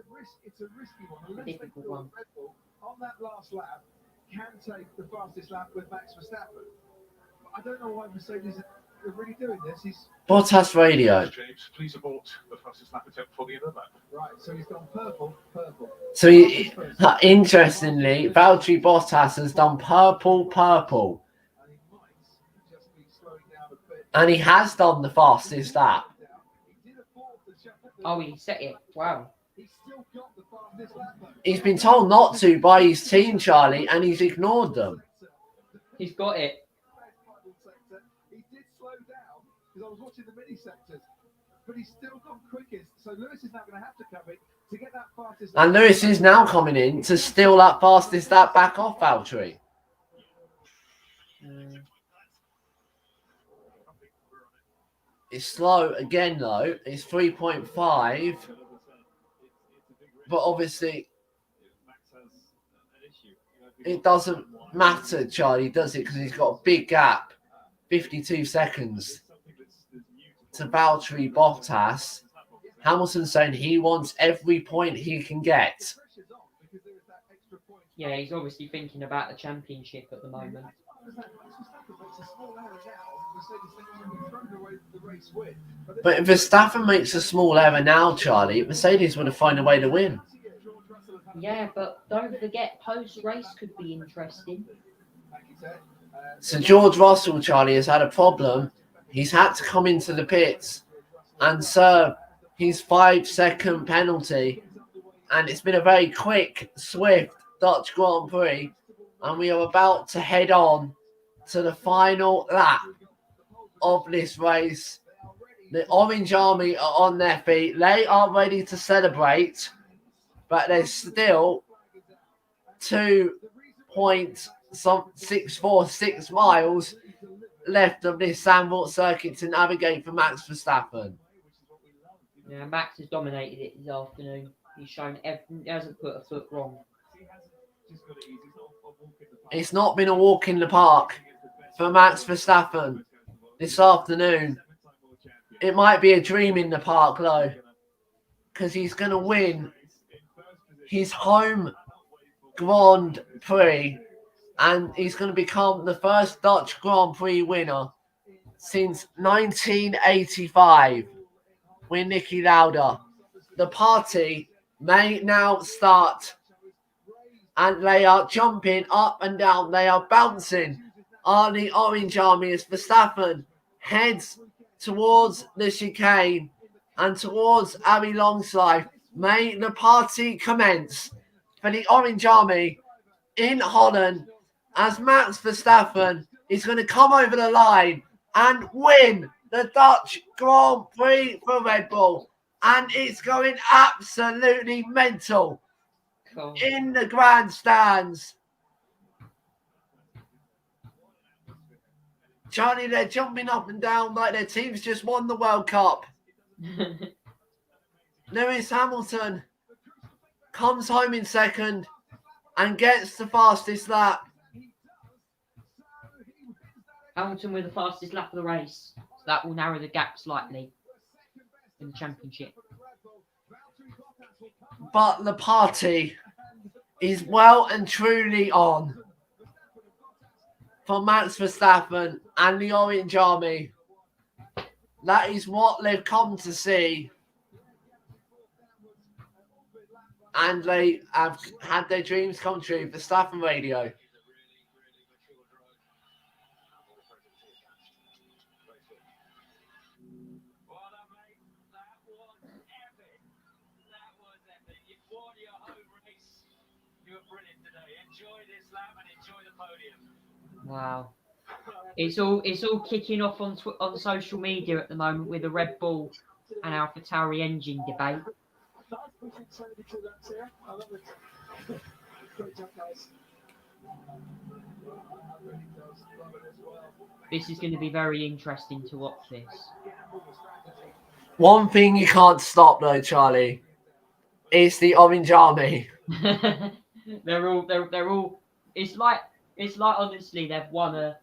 a risky one. Unless Difficult they feel one. Red Bull on that last lap can take the fastest lap with Max Verstappen. I don't know why Mercedes are really doing this. He's Bottas radio. James, please abort the fastest lap attempt for the other lap. right, so he's gone purple. So interestingly, Valtteri Bottas has done purple. And he might just be slowing down a bit. And he has done the fastest lap. He did a fourth the chapter. Oh, he set it. Wow. He's still got the fastest lap though. He's been told not to by his team, Charlie, and he's ignored them. He's got it. He did slow down because I was watching the mini sectors, but he's still gone quickest. So Lewis is now going to have to come in to get that fastest. And Lewis is now coming in to steal that fastest lap back off Valtteri. It's slow again, though. It's 3.5. But obviously, it doesn't matter, Charlie, does it? Because he's got a big gap. 52 seconds to Valtteri Bottas. Hamilton saying he wants every point he can get. Yeah, he's obviously thinking about the championship at the moment. But if Verstappen makes a small error now, Charlie, Mercedes would have found a way to win. Yeah, but don't forget, post-race could be interesting. So George Russell, Charlie, has had a problem. He's had to come into the pits and serve his 5-second penalty. And it's been a very quick, swift Dutch Grand Prix. And we are about to head on to the final lap of this race. The Orange Army are on their feet. They are ready to celebrate. But there's still 2.646 miles left of this Zandvoort circuit to navigate for Max Verstappen. Yeah, Max has dominated it this afternoon. He's shown he hasn't put a foot wrong. It's not been a walk in the park for Max Verstappen this afternoon. It might be a dream in the park, though, because he's going to win his home Grand Prix, and he's going to become the first Dutch Grand Prix winner since 1985 with Niki Lauda. The party may now start, and they are jumping up and down. They are bouncing on the Orange Army as Verstappen heads towards the chicane and towards Abbey Longslide. May the party commence for the Orange Army in Holland as Max Verstappen is going to come over the line and win the Dutch Grand Prix for Red Bull. And it's going absolutely mental in the grandstands. Charlie, they're jumping up and down like their team's just won the World Cup. Lewis Hamilton comes home in second and gets the fastest lap. Hamilton with the fastest lap of the race. So that will narrow the gap slightly in the championship. But the party is well and truly on for Max Verstappen and the Orange Army. That is what they've come to see. And they have had their dreams come true. Verstappen radio. Wow. It's all kicking off on social media at the moment with the Red Bull and AlphaTauri engine debate. This is going to be very interesting to watch this. One thing you can't stop though, Charlie, is the Orange Army. They're all. It's like honestly they've won a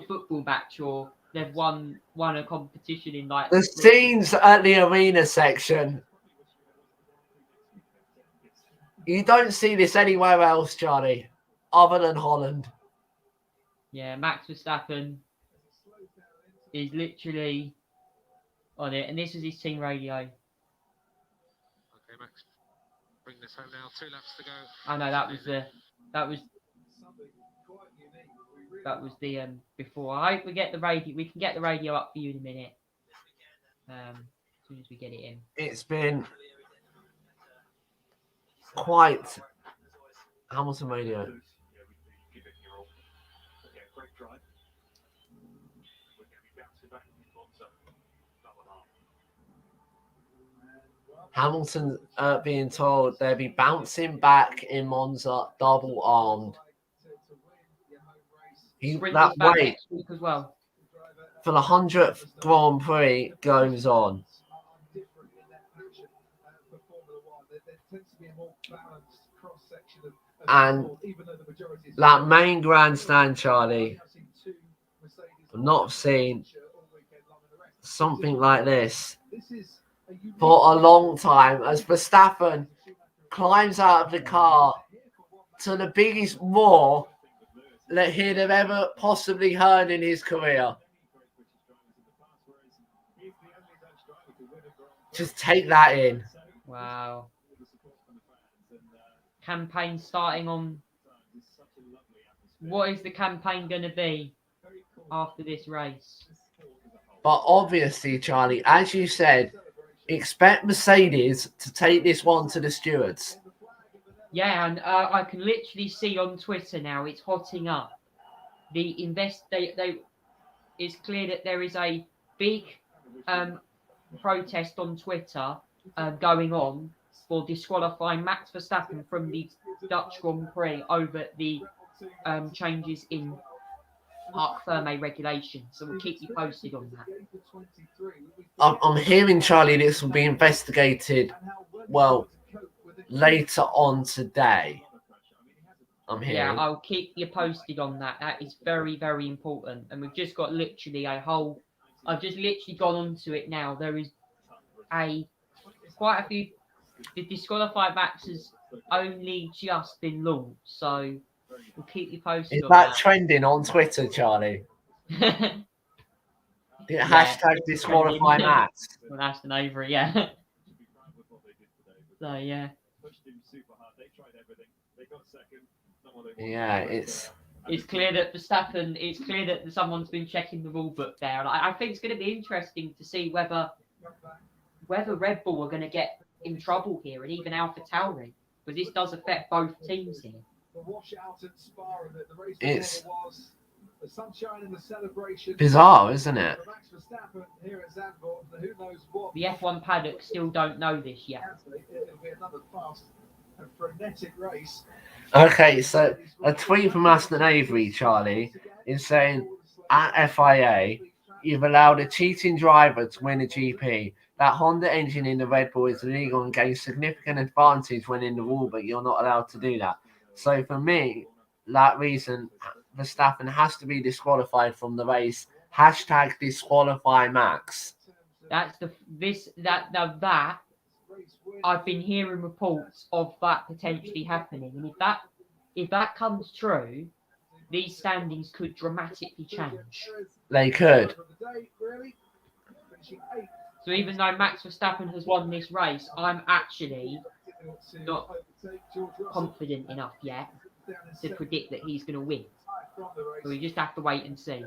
football match, or they've won a competition in like the scenes at the arena section. You don't see this anywhere else, Charlie, other than Holland. Yeah, Max Verstappen is literally on it, and this is his team radio. Okay, Max, bring this home now. 2 laps to go. I know that was Something quite unique. We really the before. I hope we get the radio. We can get the radio up for you in a minute. As soon as we get it in. It's been quite Hamilton Radio. Yeah, we give it your all. Yeah, great drive. We're going to be bouncing back in Monza. Hamilton being told they'll be bouncing back in Monza, double armed. Sprint That is back wait next week as well. for the 100th Grand Prix goes on. And that main grandstand, Charlie, I've not seen something like this for a long time as Verstappen climbs out of the car to the biggest roar that he'd have ever possibly heard in his career. Just take that in. Wow. Campaign starting on. What is the campaign going to be after this race? But obviously, Charlie, as you said, expect Mercedes to take this one to the stewards. Yeah, and I can literally see on Twitter now it's hotting up. It's clear that there is a big protest on Twitter going on for disqualifying Max Verstappen from the Dutch Grand Prix over the changes in Parc Fermé regulations. So we'll keep you posted on that. I'm hearing, Charlie, this will be investigated, well, later on today. I'm hearing. Yeah, I'll keep you posted on that. That is very, very important. And we've just got literally I've just literally gone onto it now. There is quite a few. The disqualified Max has only just been launched, so we'll keep you posted. Is on that trending on Twitter, Charlie? that. Hashtag disqualify Max. Well, that's an over, yeah. So yeah. Yeah, it's clear that Verstappen. It's clear that someone's been checking the rule book there, and I think it's going to be interesting to see whether Red Bull are going to get in trouble here, and even AlphaTauri, because this does affect both teams here. It's the sunshine and the celebration. bizarre, isn't it? Max Verstappen here at Zandvoort, who knows what. The F1 paddock still don't know this yet. It'll be another fast and frenetic race. Okay, so a tweet from Aston Avery, Charlie, is saying at FIA, you've allowed a cheating driver to win a GP. That Honda engine in the Red Bull is illegal and gains significant advantage when in the rule, but you're not allowed to do that. So for me, that reason, Verstappen has to be disqualified from the race. Hashtag disqualify Max. That I've been hearing reports of that potentially happening, and if that comes true, these standings could dramatically change. They could. So even though Max Verstappen has won this race, I'm actually not confident enough yet to predict that he's going to win. So we just have to wait and see.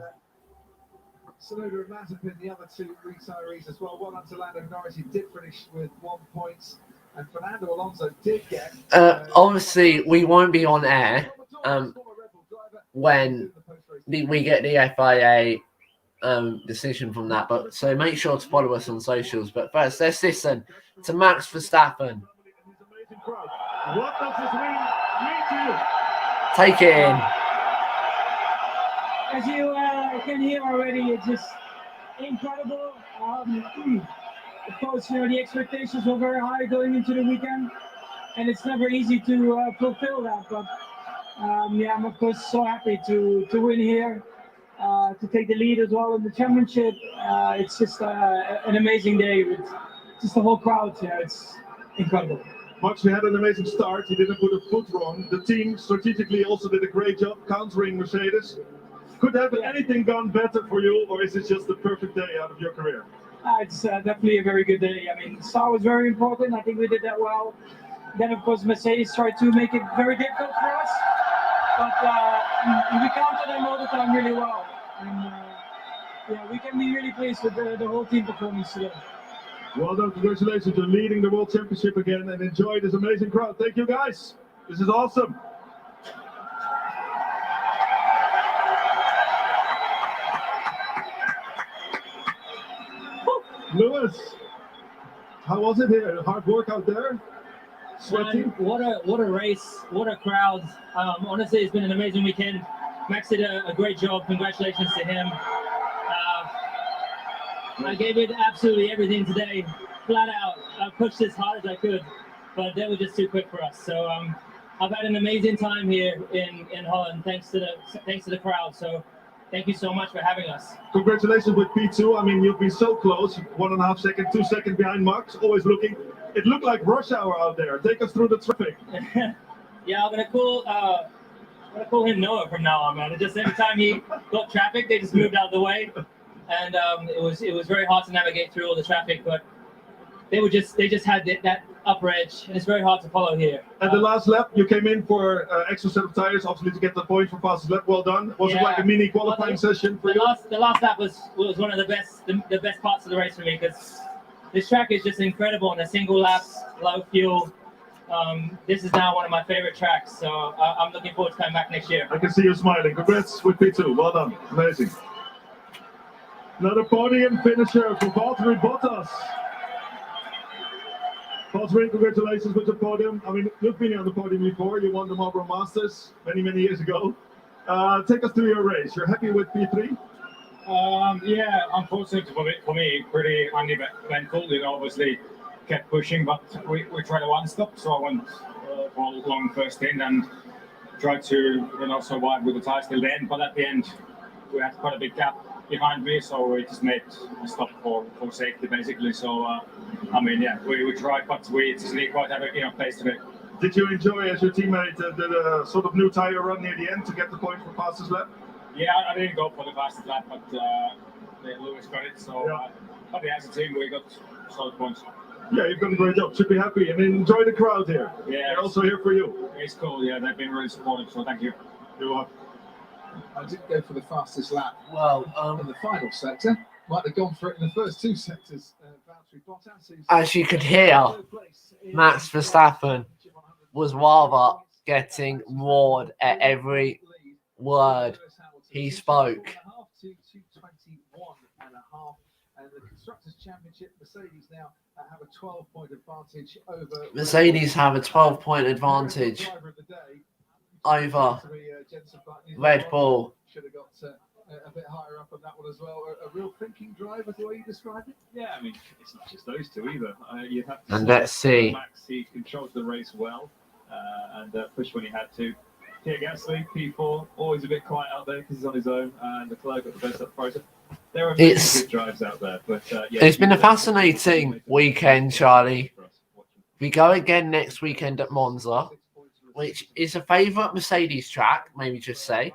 Sonoda and Mazepin, the other two retirees as well. Well done to Lando Norris. He did finish with 1 point. And Fernando Alonso did get... obviously, we won't be on air when we get the FIA decision from that. But so make sure to follow us on socials. But first, let's listen to Max Verstappen. What does this mean to you? Take it in. As you can hear already, it's just incredible. Of course, the expectations were very high going into the weekend, and it's never easy to fulfill that. But I'm of course so happy to win here, to take the lead as well in the championship. It's just an amazing day with just the whole crowd here. It's incredible. Max, we had an amazing start. He didn't put a foot wrong. The team strategically also did a great job countering Mercedes. Could have anything gone better for you, or is it just the perfect day out of your career? It's definitely a very good day. I mean, start was very important. I think we did that well. Then, of course, Mercedes tried to make it very difficult for us. But we countered them all the time really well. And yeah, we can be really pleased with the whole team performance today. Well done, congratulations, you're leading the World Championship again, and enjoy this amazing crowd. Thank you guys, this is awesome. Lewis, how was it here? Hard work out there? Sweaty? Man, what a race, what a crowd. Honestly, it's been an amazing weekend. Max did a great job. Congratulations to him. I gave it absolutely everything today, flat out. I pushed as hard as I could, but they were just too quick for us. So I've had an amazing time here in Holland, thanks to the crowd. So thank you so much for having us. Congratulations with P2. I mean, you've been so close. 1.5 seconds, 2 seconds behind Max. Always looking. It looked like rush hour out there. Take us through the traffic. Yeah, I'm gonna call him Noah from now on, man. Just every time he got traffic, they just moved out of the way, and it was very hard to navigate through all the traffic. But they just had that upper edge, and it's very hard to follow here. And the last lap, you came in for extra set of tires, obviously to get the point for fastest lap. Well done. Was it like a mini qualifying session for you? The last lap was one of the best parts of the race for me, because this track is just incredible on a single lap, low fuel. This is now one of my favorite tracks, so I'm looking forward to coming back next year. I can see you smiling. Congrats with P2. Well done. Amazing. Another podium finisher for Valtteri Bottas. Valtteri, congratulations with the podium. I mean, you've been on the podium before. You won the Marlboro Masters many years ago. Take us through your race. You're happy with P3? Yeah, unfortunately for me, pretty uneventful. You know, obviously kept pushing, but we tried a one stop, so I went for a long first stint and tried to survive with the tires till the end. But at the end, we had quite a big gap behind me, so we just made a stop for safety basically. So I mean, yeah, we tried, but we just didn't quite have a place today. Did you enjoy, as your teammate, the sort of new tire run near the end to get the point for fastest lap? Yeah, I didn't go for the fastest lap, but Lewis got it. So, but yeah, as a team, we got solid points. Yeah, you've done a great job. Should be happy and enjoy the crowd here. Yeah, they're also here for you. It's cool. Yeah, they've been really supportive. So thank you. You're welcome. I didn't go for the fastest lap. Well, in the final sector, might have gone for it in the first two sectors. Valtteri Bottas, as you could hear, Max Verstappen was rather getting roared at every word he spoke. And the Constructors' Championship, Mercedes now have a 12-point advantage over. Mercedes have a 12-point advantage over Red Bull. Should have got a bit higher up on that one as well. A real thinking driver, the way you described it. Yeah, I mean, it's not just those two either. You have to and let's see. Max, he controls the race well and pushed when he had to. Pierre Gasly, P4, always a bit quiet out there because he's on his own, and Leclerc got the best up front. There are many good drives out there, but yeah, it's been a fascinating weekend, Charlie. We go again next weekend at Monza, which is a favourite Mercedes track, maybe just say.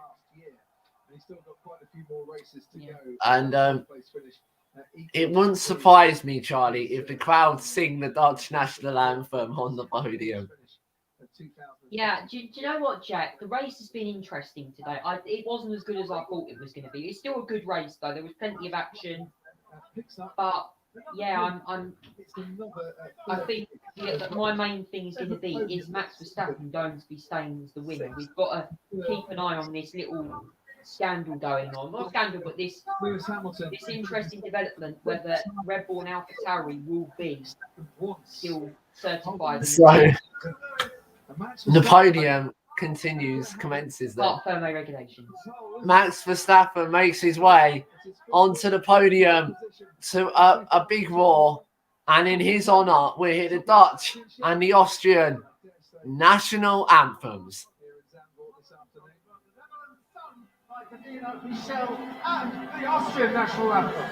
And it wouldn't surprise me, Charlie, if the crowd sing the Dutch national anthem on the podium. Yeah, do you know what, Jack? The race has been interesting today. It wasn't as good as I thought it was going to be. It's still a good race, though. There was plenty of action. But, yeah, I think that my main thing is going to be is Max Verstappen going to be staying as the winner. We've got to keep an eye on this little scandal going on. Not scandal, but this interesting development whether Red Bull and AlphaTauri will be still certified. So, the podium commences there. Thermo regulations. Max Verstappen makes his way onto the podium to a big roar, and in his honour, we hear the Dutch and the Austrian national anthems. Michel and the Austrian national anthem.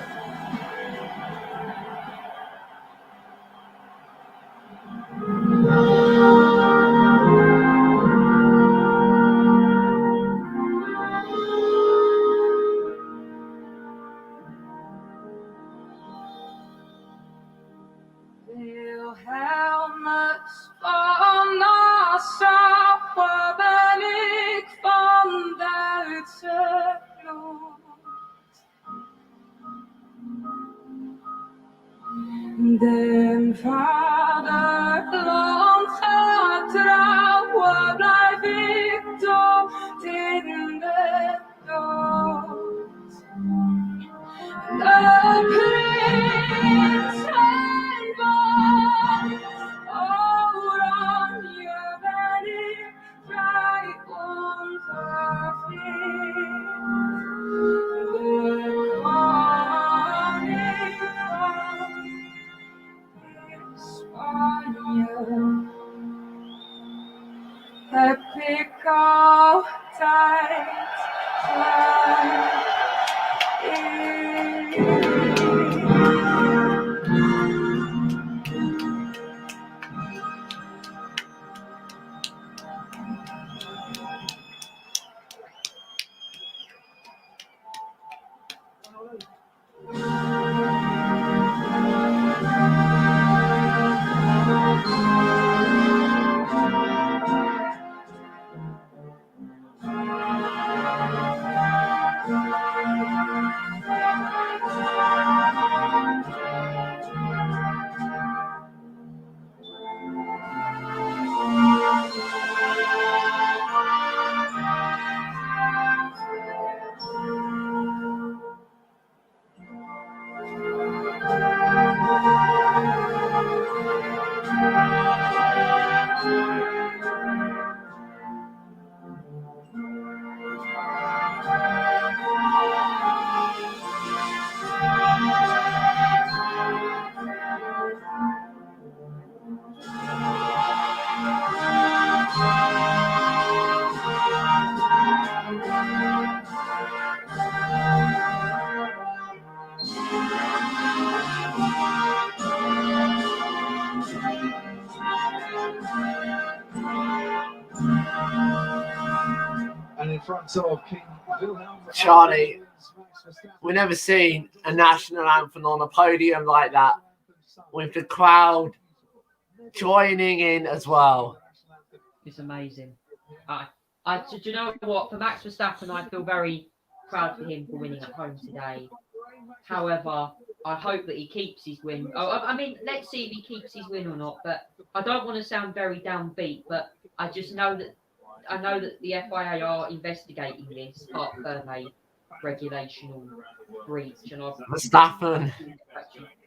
Spanna ben ik van Duitse bloed. Den vaderland getrouwen blijf ik tot in de dood. De prins en band, oranje ben ik vrij onverveeld. De koning van Spanje heb ik altijd And in front of King Wilhelm. Charlie, we've never seen a national anthem on a podium like that, with the crowd joining in as well. It's amazing. Do you know what? For Max Verstappen, I feel very proud for him for winning at home today. However, I hope that he keeps his win. I mean, let's see if he keeps his win or not. But I don't want to sound very downbeat, but I just know that the FIA are investigating this part of a regulational breach, and Verstappen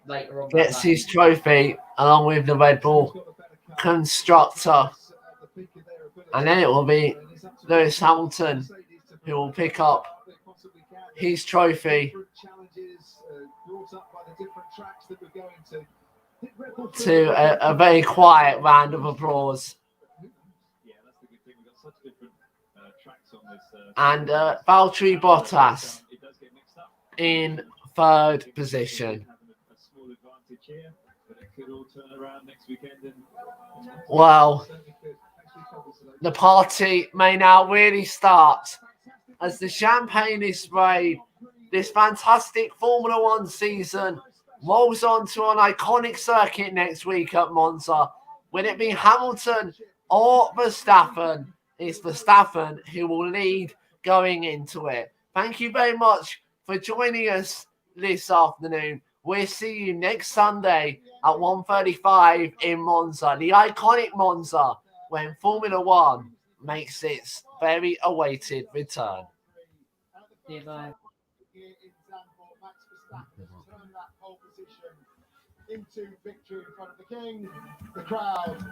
later on gets his trophy along with the Red Bull constructor, and then it will be Lewis Hamilton who will pick up his trophy to a very quiet round of applause. And Valtteri Bottas in third position. Well, the party may now really start as the champagne is sprayed. This fantastic Formula One season rolls on to an iconic circuit next week at Monza. Will it be Hamilton or Verstappen? It's Verstappen who will lead going into it. Thank you very much for joining us this afternoon. We'll see you next Sunday at 1:35 in Monza, the iconic Monza, when Formula One makes its very awaited return. Yeah, bye. Into victory in front of the King, the crowd.